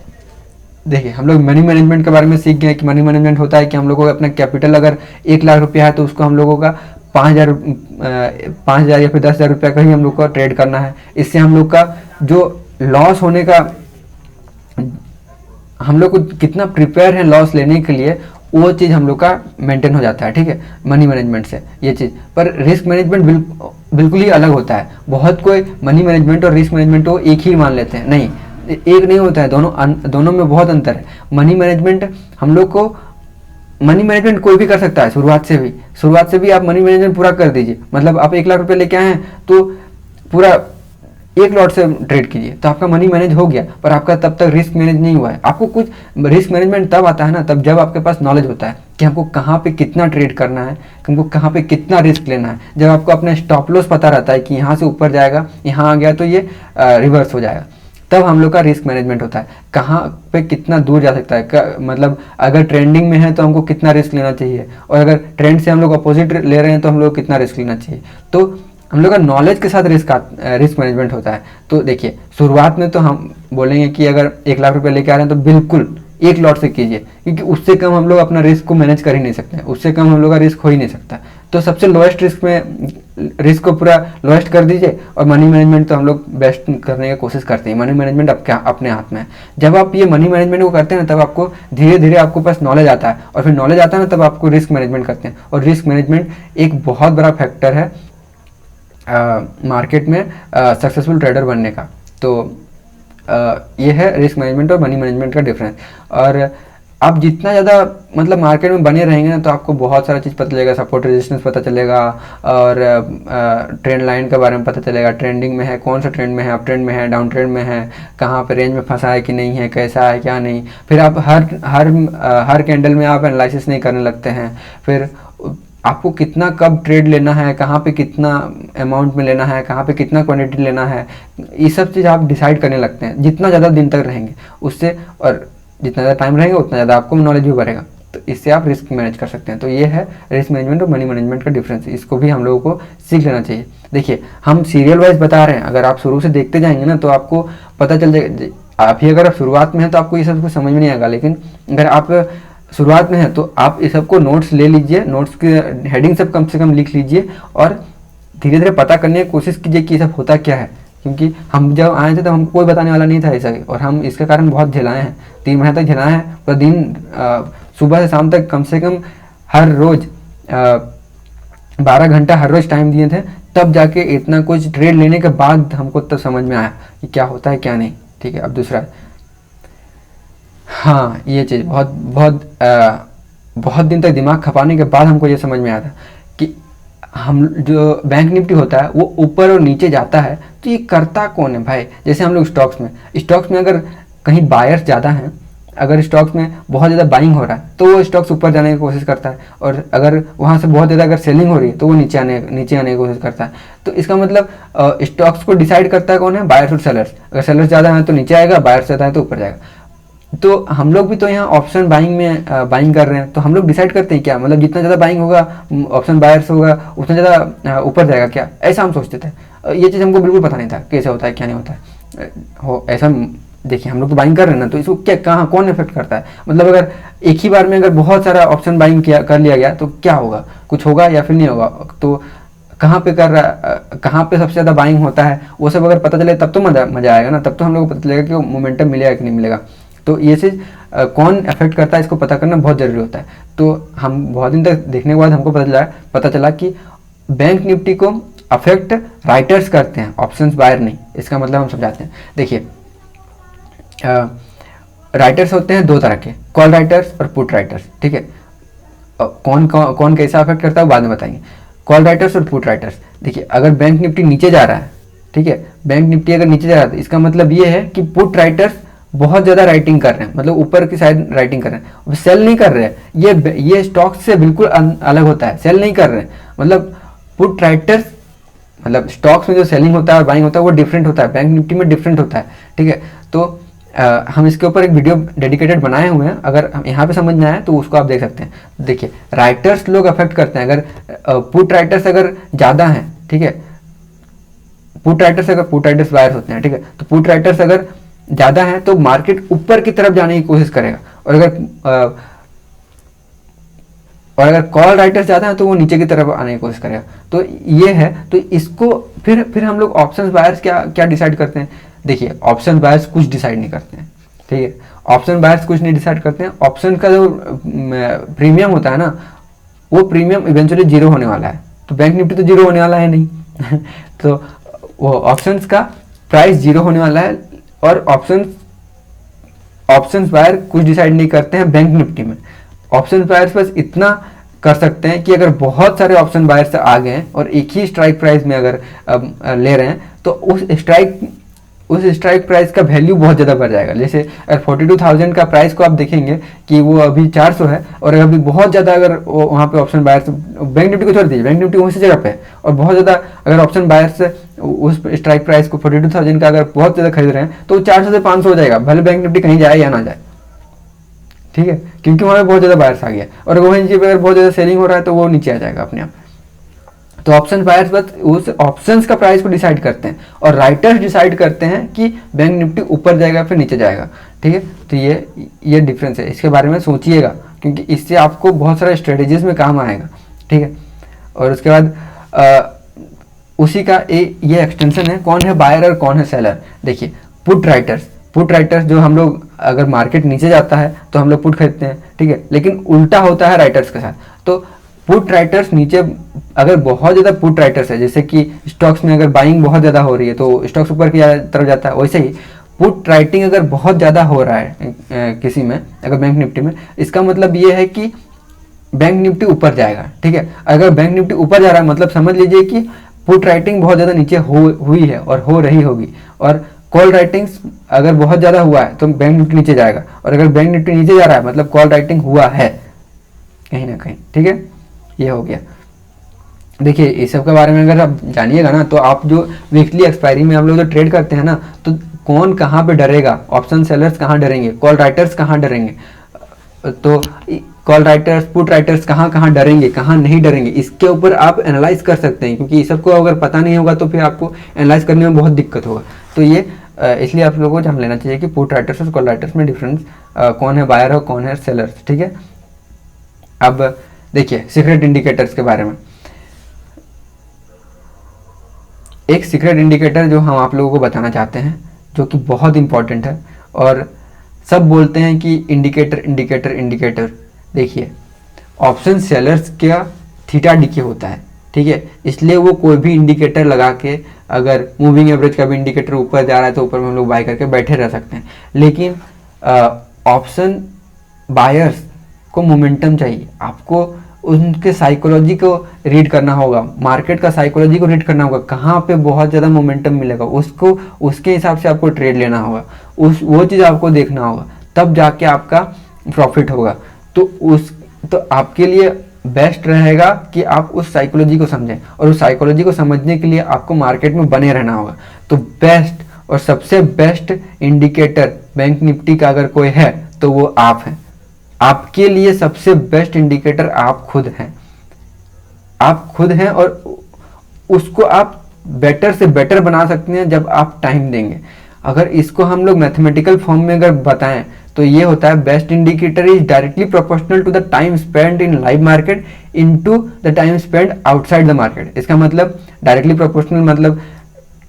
देखिए हम लोग मनी मैनेजमेंट के बारे में सीख गए कि मनी मैनेजमेंट होता है कि हम लोगों का अपना कैपिटल अगर 1 लाख रुपया है तो उसको हम लोगों का 5,000 या फिर 10,000 रुपया का ही हम लोग को ट्रेड करना है। इससे हम लोग का जो लॉस होने का, हम लोग को कितना प्रिपेयर है लॉस लेने के लिए, वो चीज़ हम लोग का मेंटेन हो जाता है, ठीक है, मनी मैनेजमेंट से ये चीज़। पर रिस्क मैनेजमेंट बिल्कुल ही अलग होता है। बहुत कोई मनी मैनेजमेंट और रिस्क मैनेजमेंट को एक ही मान लेते हैं, नहीं, एक नहीं होता है, दोनों में बहुत अंतर है। मनी मैनेजमेंट हम लोग को, मनी मैनेजमेंट कोई भी कर सकता है, शुरुआत से भी आप मनी मैनेजमेंट पूरा कर दीजिए। मतलब आप 1 लाख रुपये लेके आए हैं तो पूरा एक लॉट से ट्रेड कीजिए तो आपका मनी मैनेज हो गया, पर आपका तब तक रिस्क मैनेज नहीं हुआ है। आपको कुछ रिस्क मैनेजमेंट तब आता है ना, तब जब आपके पास नॉलेज होता है कि हमको कहाँ पे कितना ट्रेड करना है, हमको कहाँ पे कितना रिस्क लेना है। जब आपको अपना स्टॉप लॉस पता रहता है कि यहाँ से ऊपर जाएगा, यहाँ आ गया तो ये रिवर्स हो जाएगा, तब हम लोग का रिस्क मैनेजमेंट होता है। कहाँ पे कितना दूर जा सकता है, मतलब अगर ट्रेंडिंग में है तो हमको कितना रिस्क लेना चाहिए, और अगर ट्रेंड से हम लोग अपोजिट ले रहे हैं तो हम लोग कितना रिस्क लेना चाहिए। तो हम लोग का नॉलेज के साथ रिस्क मैनेजमेंट होता है। तो देखिए शुरुआत में तो हम बोलेंगे कि अगर 1 लाख रुपये लेके आ रहे हैं तो बिल्कुल एक लॉट से कीजिए, क्योंकि उससे कम हम लोग अपना रिस्क को मैनेज कर ही नहीं सकते हैं, उससे कम हम लोग का रिस्क हो ही नहीं सकता। तो सबसे लोएस्ट रिस्क में रिस्क को पूरा लोएस्ट कर दीजिए, और मनी मैनेजमेंट तो हम लोग बेस्ट करने की कोशिश करते हैं। मनी मैनेजमेंट अपने हाथ में है। जब आप ये मनी मैनेजमेंट को करते हैं ना, तब आपको धीरे धीरे आपको पास नॉलेज आता है, और फिर नॉलेज आता है ना, तब आपको रिस्क मैनेजमेंट करते हैं। और रिस्क मैनेजमेंट एक बहुत बड़ा फैक्टर है मार्केट में सक्सेसफुल ट्रेडर बनने का। तो ये है रिस्क मैनेजमेंट और मनी मैनेजमेंट का डिफरेंस। और आप जितना ज़्यादा मतलब मार्केट में बने रहेंगे ना, तो आपको बहुत सारा चीज़ पता चलेगा, सपोर्ट रेजिस्टेंस पता चलेगा, और ट्रेंड लाइन के बारे में पता चलेगा, ट्रेंडिंग में है, कौन सा ट्रेंड में है, अप ट्रेंड में है, डाउन ट्रेंड में है, कहाँ पे रेंज में फंसा है कि नहीं है, कैसा है क्या नहीं। फिर आप हर कैंडल में आप एनालिसिस नहीं करने लगते हैं। फिर आपको कितना कब ट्रेड लेना है, कहाँ पे कितना अमाउंट में लेना है, कहाँ पे कितना क्वांटिटी लेना है, ये सब चीज़ आप डिसाइड करने लगते हैं जितना ज़्यादा दिन तक रहेंगे उससे। और जितना ज़्यादा टाइम रहेगा उतना ज़्यादा आपको नॉलेज भी बढ़ेगा। तो इससे आप रिस्क मैनेज कर सकते हैं। तो ये है रिस्क मैनेजमेंट और मनी मैनेजमेंट का डिफरेंस। इसको भी हम लोगों को सीख लेना चाहिए। देखिए हम सीरियल वाइज बता रहे हैं, अगर आप शुरू से देखते जाएंगे ना तो आपको पता चल जाएगा। आप ही अगर आप शुरुआत में हैं तो आपको ये सब कुछ समझ में नहीं आएगा, लेकिन अगर आप शुरुआत में है तो आप इस सबको नोट्स ले लीजिए, नोट्स के हेडिंग सब कम से कम लिख लीजिए, और धीरे धीरे पता करने की कोशिश कीजिए कि ये सब होता क्या है। क्योंकि हम जब आए थे तो हम कोई बताने वाला नहीं था ऐसा, और हम इसके कारण बहुत झेलाए हैं, 3 महीने तक झेलाए हैं। पूरा दिन सुबह से शाम तक कम से कम हर रोज 12 घंटा हर रोज टाइम दिए थे, तब जाके इतना कुछ ट्रेड लेने के बाद हमको तब समझ में आया कि क्या होता है क्या नहीं। ठीक है, अब दूसरा, हाँ ये चीज़ बहुत दिन तक दिमाग खपाने के बाद हमको ये समझ में आया था कि हम जो बैंक निफ्टी होता है वो ऊपर और नीचे जाता है, तो ये करता कौन है भाई। जैसे हम लोग स्टॉक्स में अगर कहीं बायर्स ज़्यादा हैं, अगर स्टॉक्स में बहुत ज़्यादा बाइंग हो रहा है तो वो स्टॉक्स ऊपर जाने की कोशिश करता है, और अगर वहाँ से बहुत ज़्यादा अगर सेलिंग हो रही है तो वो नीचे आने की कोशिश करता है। तो इसका मतलब स्टॉक्स को डिसाइड करता है कौन है, बायर्स और सेलर्स। अगर सेलर्स ज़्यादा हैं तो नीचे आएगा, बायर्स ज़्यादा है तो ऊपर जाएगा। तो हम लोग भी तो यहाँ ऑप्शन बाइंग में बाइंग कर रहे हैं, तो हम लोग डिसाइड करते हैं क्या, मतलब जितना ज़्यादा बाइंग होगा ऑप्शन बायर्स होगा उतना ज़्यादा ऊपर जाएगा क्या, ऐसा हम सोचते थे। ये चीज़ हमको बिल्कुल पता नहीं था कैसे होता है क्या नहीं होता है। हो ऐसा देखिए हम लोग तो बाइंग कर रहे हैं ना, तो इसको क्या कहाँ कौन इफेक्ट करता है, मतलब अगर एक ही बार में अगर बहुत सारा ऑप्शन बाइंग किया कर लिया गया तो क्या होगा, कुछ होगा या फिर नहीं होगा। तो कहाँ पे कर रहा, कहाँ पे सबसे ज़्यादा बाइंग होता है वो सब अगर पता चले तब तो मज़ा आएगा ना, तब तो हम लोग को पता चलेगा कि मोमेंटम मिलेगा कि नहीं मिलेगा। तो ये चीज़ कौन अफेक्ट करता है इसको पता करना बहुत ज़रूरी होता है। तो हम बहुत दिन तक देखने के बाद हमको पता चला कि बैंक निफ्टी को अफेक्ट राइटर्स करते हैं, ऑप्शंस बायर नहीं। इसका मतलब हम समझाते हैं। देखिए राइटर्स होते हैं दो तरह के, कॉल राइटर्स और पुट राइटर्स, ठीक है। कौन कैसा अफेक्ट करता है बाद में बताएंगे। कॉल राइटर्स और पुट राइटर्स, देखिए अगर बैंक निफ्टी नीचे जा रहा है, ठीक है, बैंक निफ्टी अगर नीचे जा रहा है तो इसका मतलब ये है कि पुट राइटर्स बहुत ज़्यादा राइटिंग कर रहे हैं, मतलब ऊपर की साइड राइटिंग कर रहे हैं, वो सेल नहीं कर रहे हैं। ये स्टॉक से बिल्कुल अलग होता है, सेल नहीं कर रहे हैं। मतलब पुट राइटर्स मतलब स्टॉक्स में जो सेलिंग होता है और बाइंग होता है वो डिफरेंट होता है, बैंक निफ्टी में डिफरेंट होता है, ठीक है। तो हम इसके ऊपर एक वीडियो डेडिकेटेड बनाए हुए हैं, अगर हम यहाँ पे समझना है तो उसको आप देख सकते हैं। देखिए राइटर्स लोग अफेक्ट करते हैं, अगर पुट राइटर्स अगर ज़्यादा हैं, ठीक है, पुट राइटर्स बायर्स होते हैं, ठीक है, तो पुट राइटर्स अगर ज़्यादा हैं तो मार्केट ऊपर की तरफ जाने की कोशिश करेगा, और अगर कॉल राइटर्स ज़्यादा हैं तो वो नीचे की तरफ आने की कोशिश करेगा। तो ये है, तो इसको फिर हम लोग ऑप्शंस बायर्स क्या डिसाइड करते हैं। देखिए ऑप्शन बायर्स कुछ डिसाइड नहीं करते हैं, ठीक है, ऑप्शन बायर्स कुछ नहीं डिसाइड करते हैं। ऑप्शन का जो प्रीमियम होता है ना, वो प्रीमियम इवेंचुअली जीरो होने वाला है, तो बैंक निफ्टी तो जीरो होने वाला है नहीं तो वो ऑप्शंस का प्राइस जीरो होने वाला है, और ऑप्शंस बायर कुछ डिसाइड नहीं करते हैं बैंक निफ्टी में। ऑप्शन बायर्स बस इतना कर सकते हैं कि अगर बहुत सारे ऑप्शन बायर्स आ गए हैं और एक ही स्ट्राइक प्राइस में अगर ले रहे हैं तो उस स्ट्राइक प्राइस का वैल्यू बहुत ज़्यादा बढ़ जाएगा। जैसे अगर 42,000 का प्राइस को आप देखेंगे कि वो अभी 400 है, और अभी बहुत ज़्यादा अगर वहाँ पे ऑप्शन बायर्स, बैंक निफ्टी को छोड़ दीजिए, बैंक निफ्टी उसी जगह पे है, और बहुत ज़्यादा अगर ऑप्शन बायर्स उस स्ट्राइक प्राइस को 42,000 का अगर बहुत ज़्यादा खरीद रहे हैं तो 400 से 500 हो जाएगा, भले बैंक निफ्टी कहीं जाए या ना जाए, ठीक है, क्योंकि वहाँ पे बहुत ज़्यादा बायर्स आ गया। और वहीं पे अगर बहुत ज़्यादा सेलिंग हो रहा है तो वो नीचे आ जाएगा अपने आप। तो ऑप्शन बायर्स बस उस ऑप्शंस का प्राइस को डिसाइड करते हैं, और राइटर्स डिसाइड करते हैं कि बैंक निफ्टी ऊपर जाएगा फिर नीचे जाएगा, ठीक है। तो ये डिफरेंस है, इसके बारे में सोचिएगा, क्योंकि इससे आपको बहुत सारे स्ट्रेटेजीज में काम आएगा, ठीक है। और उसके बाद उसी का ये एक्सटेंशन है, कौन है बायर और कौन है सेलर। देखिए पुट राइटर्स जो हम लोग अगर मार्केट नीचे जाता है तो हम लोग पुट खरीदते हैं, ठीक है, लेकिन उल्टा होता है राइटर्स के साथ। तो पुट राइटर्स नीचे अगर बहुत ज़्यादा पुट राइटर्स है, जैसे कि स्टॉक्स में अगर बाइंग बहुत ज़्यादा हो रही है तो स्टॉक्स ऊपर की तरफ जाता है, वैसे ही पुट राइटिंग अगर बहुत ज़्यादा हो रहा है किसी में, अगर बैंक निफ्टी में, इसका मतलब ये है कि बैंक निफ्टी ऊपर जाएगा, ठीक है। अगर बैंक निफ्टी ऊपर जा रहा है मतलब समझ लीजिए कि पुट राइटिंग बहुत ज़्यादा नीचे हुई है और हो रही होगी, और कॉल राइटिंग्स अगर बहुत ज़्यादा हुआ है तो बैंक निफ्टी नीचे जाएगा, और अगर बैंक निफ्टी नीचे जा रहा है मतलब कॉल राइटिंग हुआ है कहीं ना कहीं, ठीक है। ये हो गया। देखिए इस सब के बारे में अगर आप जानिएगा ना, तो आप जो वीकली एक्सपायरी में आप लोग जो ट्रेड करते हैं ना, तो कौन कहाँ पे डरेगा, ऑप्शन सेलर्स कहाँ डरेंगे, कॉल राइटर्स कहाँ डरेंगे, तो कॉल राइटर्स पुट राइटर्स कहाँ कहाँ डरेंगे, कहाँ नहीं डरेंगे, इसके ऊपर आप एनालाइज कर सकते हैं। क्योंकि इस सबको अगर पता नहीं होगा तो फिर आपको एनालाइज करने में बहुत दिक्कत होगा। तो ये इसलिए आप लोगों को जान लेना चाहिए कि पुट राइटर्स और कॉल राइटर्स में डिफरेंस, कौन है बायर और कौन है सेलर्स, ठीक है। अब देखिए सीक्रेट इंडिकेटर्स के बारे में, एक सीक्रेट इंडिकेटर जो हम आप लोगों को बताना चाहते हैं, जो कि बहुत इंपॉर्टेंट है, और सब बोलते हैं कि इंडिकेटर। देखिए ऑप्शन सेलर्स का थीटा डीके होता है, ठीक है, इसलिए वो कोई भी इंडिकेटर लगा के, अगर मूविंग एवरेज का भी इंडिकेटर ऊपर जा रहा है तो ऊपर में हम लोग बाय करके बैठे रह सकते हैं। लेकिन ऑप्शन बायर्स को मोमेंटम चाहिए, आपको उनके साइकोलॉजी को रीड करना होगा, मार्केट का साइकोलॉजी को रीड करना होगा, कहाँ पे बहुत ज़्यादा मोमेंटम मिलेगा उसको, उसके हिसाब से आपको ट्रेड लेना होगा, वो चीज़ आपको देखना होगा, तब जाके आपका प्रॉफिट होगा। तो आपके लिए बेस्ट रहेगा कि आप उस साइकोलॉजी को समझें, और उस साइकोलॉजी को समझने के लिए आपको मार्केट में बने रहना होगा। तो बेस्ट और सबसे बेस्ट इंडिकेटर बैंक निफ्टी का अगर कोई है तो वो आप हैं। आपके लिए सबसे बेस्ट इंडिकेटर आप खुद हैं। आप खुद हैं और उसको आप बेटर से बेटर बना सकते हैं जब आप टाइम देंगे। अगर इसको हम लोग मैथमेटिकल फॉर्म में अगर बताएं तो ये होता है best indicator is directly proportional to the time spend in live market into the time spend outside the market. इसका मतलब डायरेक्टली प्रोपोर्शनल मतलब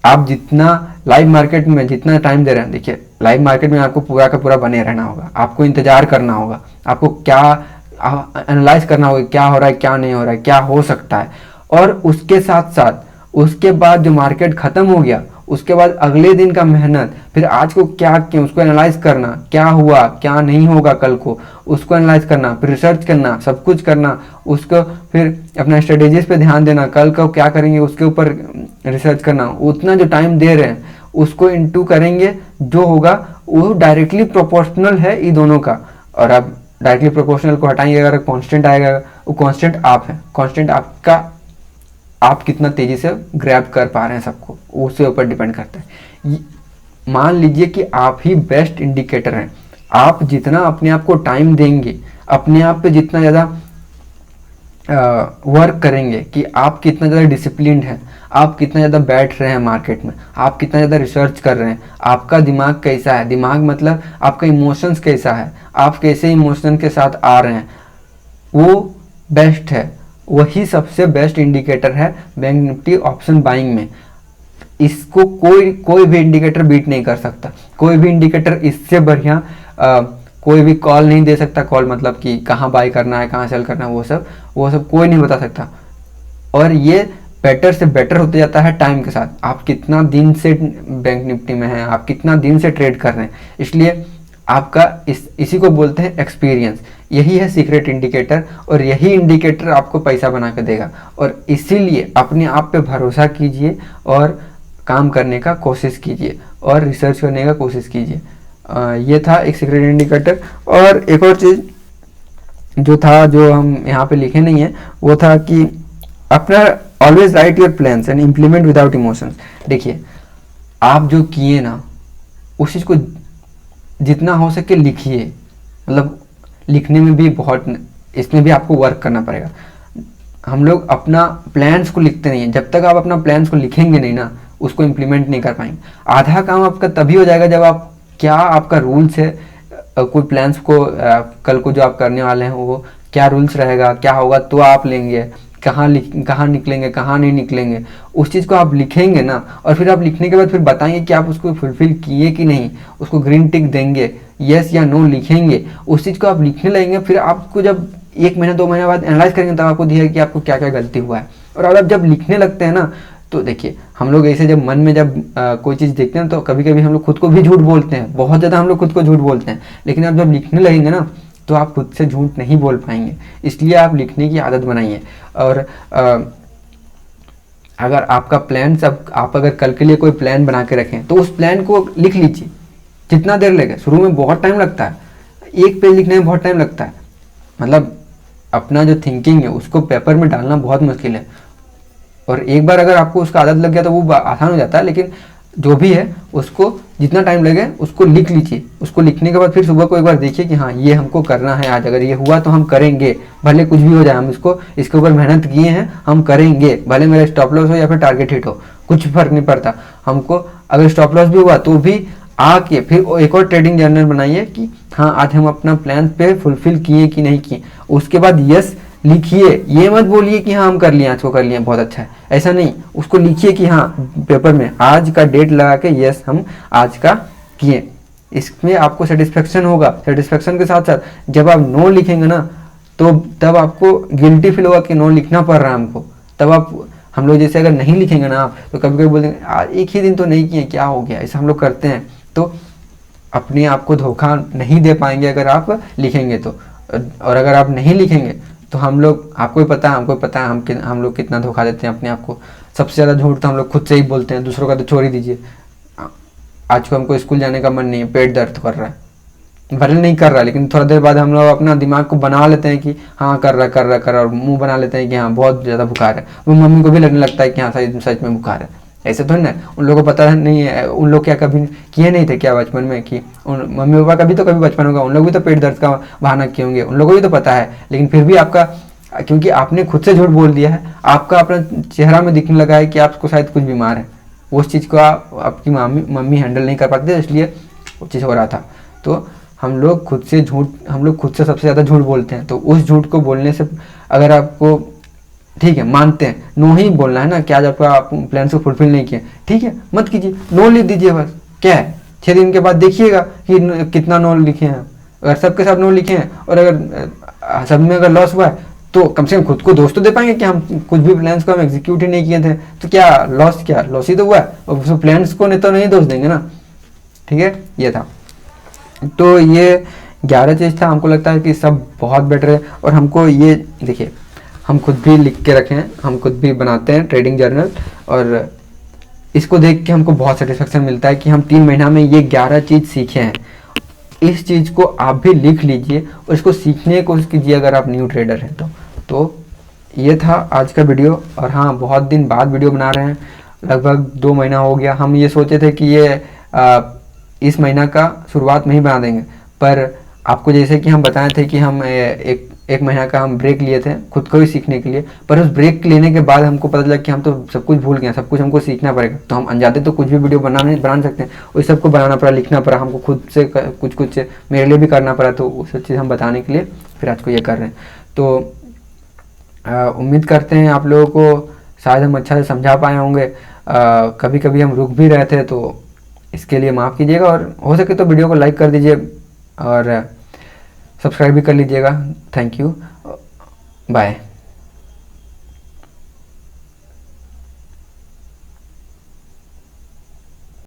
आप जितना लाइव मार्केट में जितना टाइम दे रहे हैं, देखिए लाइव मार्केट में आपको पूरा का पूरा बने रहना होगा, आपको इंतजार करना होगा, आपको क्या एनालाइज करना होगा, क्या हो रहा है क्या नहीं हो रहा है, क्या हो सकता है। और उसके साथ साथ उसके बाद जो मार्केट खत्म हो गया उसके बाद अगले दिन का मेहनत, फिर आज को क्या किया उसको एनालाइज करना, क्या हुआ क्या नहीं होगा कल को उसको एनालाइज करना, फिर रिसर्च करना, सब कुछ करना, उसको फिर अपना स्ट्रेटेजीज पे ध्यान देना, कल को क्या करेंगे उसके ऊपर रिसर्च करना। उतना जो टाइम दे रहे हैं उसको इनटू करेंगे, जो होगा वो डायरेक्टली प्रोपोर्शनल है इन दोनों का। और अब डायरेक्टली प्रोपोर्शनल को हटाएंगे, अगर कांस्टेंट आएगा वो कांस्टेंट आप है, कांस्टेंट आपका, आप कितना तेजी से ग्रैब कर पा रहे हैं सबको, उसके ऊपर डिपेंड करता है। मान लीजिए कि आप ही बेस्ट इंडिकेटर हैं। आप जितना अपने आप को टाइम देंगे, अपने आप पे जितना ज़्यादा वर्क करेंगे कि आप कितना ज़्यादा डिसिप्लिन्ड हैं, आप कितना ज़्यादा बैठ रहे हैं मार्केट में, आप कितना ज़्यादा रिसर्च कर रहे हैं, आपका दिमाग कैसा है, दिमाग मतलब आपका इमोशंस कैसा है, आप कैसे इमोशन के साथ आ रहे हैं, वो बेस्ट है। वही सबसे बेस्ट इंडिकेटर है बैंक निफ्टी ऑप्शन बाइंग में। इसको कोई भी इंडिकेटर बीट नहीं कर सकता। कोई भी इंडिकेटर इससे बढ़िया कोई भी कॉल नहीं दे सकता। कॉल मतलब कि कहाँ बाय करना है कहाँ सेल करना है, वो सब कोई नहीं बता सकता। और ये बेटर से बेटर होते जाता है टाइम के साथ। आप कितना दिन से बैंक निफ्टी में हैं, आप कितना दिन से ट्रेड कर रहे हैं, इसलिए आपका इसी को बोलते हैं एक्सपीरियंस। यही है सीक्रेट इंडिकेटर और यही इंडिकेटर आपको पैसा बना के देगा। और इसीलिए अपने आप पे भरोसा कीजिए और काम करने का कोशिश कीजिए और रिसर्च करने का कोशिश कीजिए। ये था एक सीक्रेट इंडिकेटर। और एक और चीज़ जो था, जो हम यहाँ पे लिखे नहीं है, वो था कि अपना always right your plans and implement without emotions. देखिए आप जो किए ना उस चीज़ को जितना हो सके लिखिए। मतलब लिखने में भी बहुत, इसमें भी आपको वर्क करना पड़ेगा। हम लोग अपना प्लान्स को लिखते नहीं हैं। जब तक आप अपना प्लान्स को लिखेंगे नहीं ना, उसको इम्प्लीमेंट नहीं कर पाएंगे। आधा काम आपका तभी हो जाएगा जब आप, क्या आपका रूल्स है, कोई प्लान्स को कल को जो आप करने वाले हैं वो क्या रूल्स रहेगा, क्या होगा, तो आप लेंगे, कहाँ निकलेंगे कहाँ नहीं निकलेंगे, उस चीज़ को आप लिखेंगे ना। और फिर आप लिखने के बाद फिर बताएंगे कि आप उसको फुलफिल किए कि नहीं, उसको ग्रीन टिक देंगे, यस या नो लिखेंगे। उस चीज़ को आप लिखने लगेंगे, फिर आपको जब 1 महीना 2 महीने बाद एनालाइज करेंगे तब आपको दिखेगा कि आपको क्या क्या गलती हुआ है। और अब आप जब लिखने लगते हैं ना, तो देखिए हम लोग ऐसे जब मन में जब कोई चीज़ देखते हैं तो कभी कभी हम लोग खुद को भी झूठ बोलते हैं, बहुत ज़्यादा हम लोग खुद को झूठ बोलते हैं। लेकिन आप जब लिखने लगेंगे ना तो आप खुद से झूठ नहीं बोल पाएंगे। इसलिए आप लिखने की आदत बनाइए। और अगर आपका प्लान आप अगर कल के लिए कोई प्लान बना के रखें तो उस प्लान को लिख लीजिए। जितना देर लगे, शुरू में बहुत टाइम लगता है, 1 पेज लिखने में बहुत टाइम लगता है। मतलब अपना जो थिंकिंग है उसको पेपर में डालना बहुत मुश्किल है। और एक बार अगर आपको उसका आदत लग गया तो वो आसान हो जाता है। लेकिन जो भी है उसको जितना टाइम लगे उसको लिख लीजिए। उसको लिखने के बाद फिर सुबह को एक बार देखिए कि हाँ ये हमको करना है, आज अगर ये हुआ तो हम करेंगे, भले कुछ भी हो जाए, हम इसके ऊपर मेहनत किए हैं, हम करेंगे, भले मेरा स्टॉप लॉस हो या फिर टारगेट हिट हो, कुछ फर्क नहीं पड़ता हमको। अगर स्टॉप लॉस भी हुआ तो भी आके फिर एक और ट्रेडिंग जर्नल बनाइए कि हाँ आज हम अपना प्लान पे फुलफिल किए कि नहीं किए। उसके बाद यस लिखिए, ये मत बोलिए कि हाँ हम कर लिए, आज को कर लिए बहुत अच्छा है, ऐसा नहीं। उसको लिखिए कि हाँ पेपर में आज का डेट लगा के यस हम आज का किए। इसमें आपको सेटिस्फेक्शन होगा। सेटिस्फेक्शन के साथ साथ जब आप नो लिखेंगे ना तो तब आपको गिल्टी फील होगा कि नो लिखना पड़ रहा है हमको। तब आप, हम लोग जैसे अगर नहीं लिखेंगे ना आप तो कभी कभी बोलेंगे एक ही दिन तो नहीं किए, क्या हो गया, ऐसा हम लोग करते हैं। तो अपने आप को धोखा नहीं दे पाएंगे अगर आप लिखेंगे तो। और अगर आप नहीं लिखेंगे तो हम लोग, आपको ही पता है, हमको पता है हम लोग कितना धोखा देते हैं अपने आप को। सबसे ज़्यादा झूठ तो हम लोग खुद से ही बोलते हैं, दूसरों का तो छोड़ ही दीजिए। आज को हमको स्कूल जाने का मन नहीं है, पेट दर्द कर रहा है, भले नहीं कर रहा है, लेकिन थोड़ा देर बाद हम लोग अपना दिमाग को बना लेते हैं कि हाँ कर रहा, और मुंह बना लेते हैं कि हाँ बहुत ज़्यादा बुखार है। वो मम्मी को भी लगने लगता है कि हाँ सच में बुखार है। ऐसे तो ना, उन लोगों को पता नहीं है, उन लोग क्या कभी किए नहीं थे क्या बचपन में कि उन मम्मी पापा का भी तो कभी बचपन होगा, उन लोग भी तो पेट दर्द का बहाना किए होंगे, उन लोगों को भी तो पता है, लेकिन फिर भी आपका, क्योंकि आपने खुद से झूठ बोल दिया है, आपका अपना चेहरा में दिखने लगा है कि आपको शायद कुछ बीमार है, उस चीज़ को आपकी मम्मी हैंडल नहीं कर पाते, इसलिए वो चीज़ हो रहा था। तो हम लोग खुद से सबसे ज़्यादा झूठ बोलते हैं। तो उस झूठ को बोलने से अगर आपको, ठीक है मानते हैं, नो ही बोलना है ना कि आज आपका आप प्लान को फुलफिल नहीं किए, ठीक है मत कीजिए, नो लिख दीजिए बस, क्या है 6 दिन के बाद देखिएगा कि कितना नो लिखे हैं। अगर सबके सब नो लिखे हैं और अगर सब में अगर लॉस हुआ है तो कम से कम खुद को दोष तो दे पाएंगे कि हम कुछ भी प्लान्स को हम एग्जीक्यूट ही नहीं किए थे, तो क्या लॉस ही तो हुआ है, और उस प्लान्स को तो नहीं दोष देंगे ना। ठीक है, ये था। तो ये 11 चीज़ था, हमको लगता है कि सब बहुत बेटर है। और हमको ये देखिए, हम खुद भी लिख के रखे हैं, हम खुद भी बनाते हैं ट्रेडिंग जर्नल, और इसको देख के हमको बहुत सेटिस्फेक्शन मिलता है कि हम 3 महीना में ये 11 चीज़ सीखे हैं। इस चीज़ को आप भी लिख लीजिए और इसको सीखने की कोशिश कीजिए अगर आप न्यू ट्रेडर हैं तो ये था आज का वीडियो। और हाँ, बहुत दिन बाद वीडियो बना रहे हैं, लगभग 2 महीना हो गया। हम ये सोचे थे कि ये इस महीना का शुरुआत में ही बना देंगे, पर आपको जैसे कि हम बताए थे कि हम एक महीना का हम ब्रेक लिए थे खुद को ही सीखने के लिए, पर उस ब्रेक लेने के बाद हमको पता चला कि हम तो सब कुछ भूल गए, सब कुछ हमको सीखना पड़ेगा। तो हम अनजाते तो कुछ भी वीडियो बना सकते हैं, उस सबको बनाना पड़ा, लिखना पड़ा, हमको खुद से कुछ मेरे लिए भी करना पड़ा। तो वो सब चीज़ हम बताने के लिए फिर आज को ये कर रहे हैं। तो उम्मीद करते हैं आप लोगों को शायद हम अच्छा से समझा पाए होंगे। कभी कभी हम रुक भी रहे थे, तो इसके लिए माफ़ कीजिएगा, और हो सके तो वीडियो को लाइक कर दीजिए और सब्सक्राइब भी कर लीजिएगा। Thank you, bye.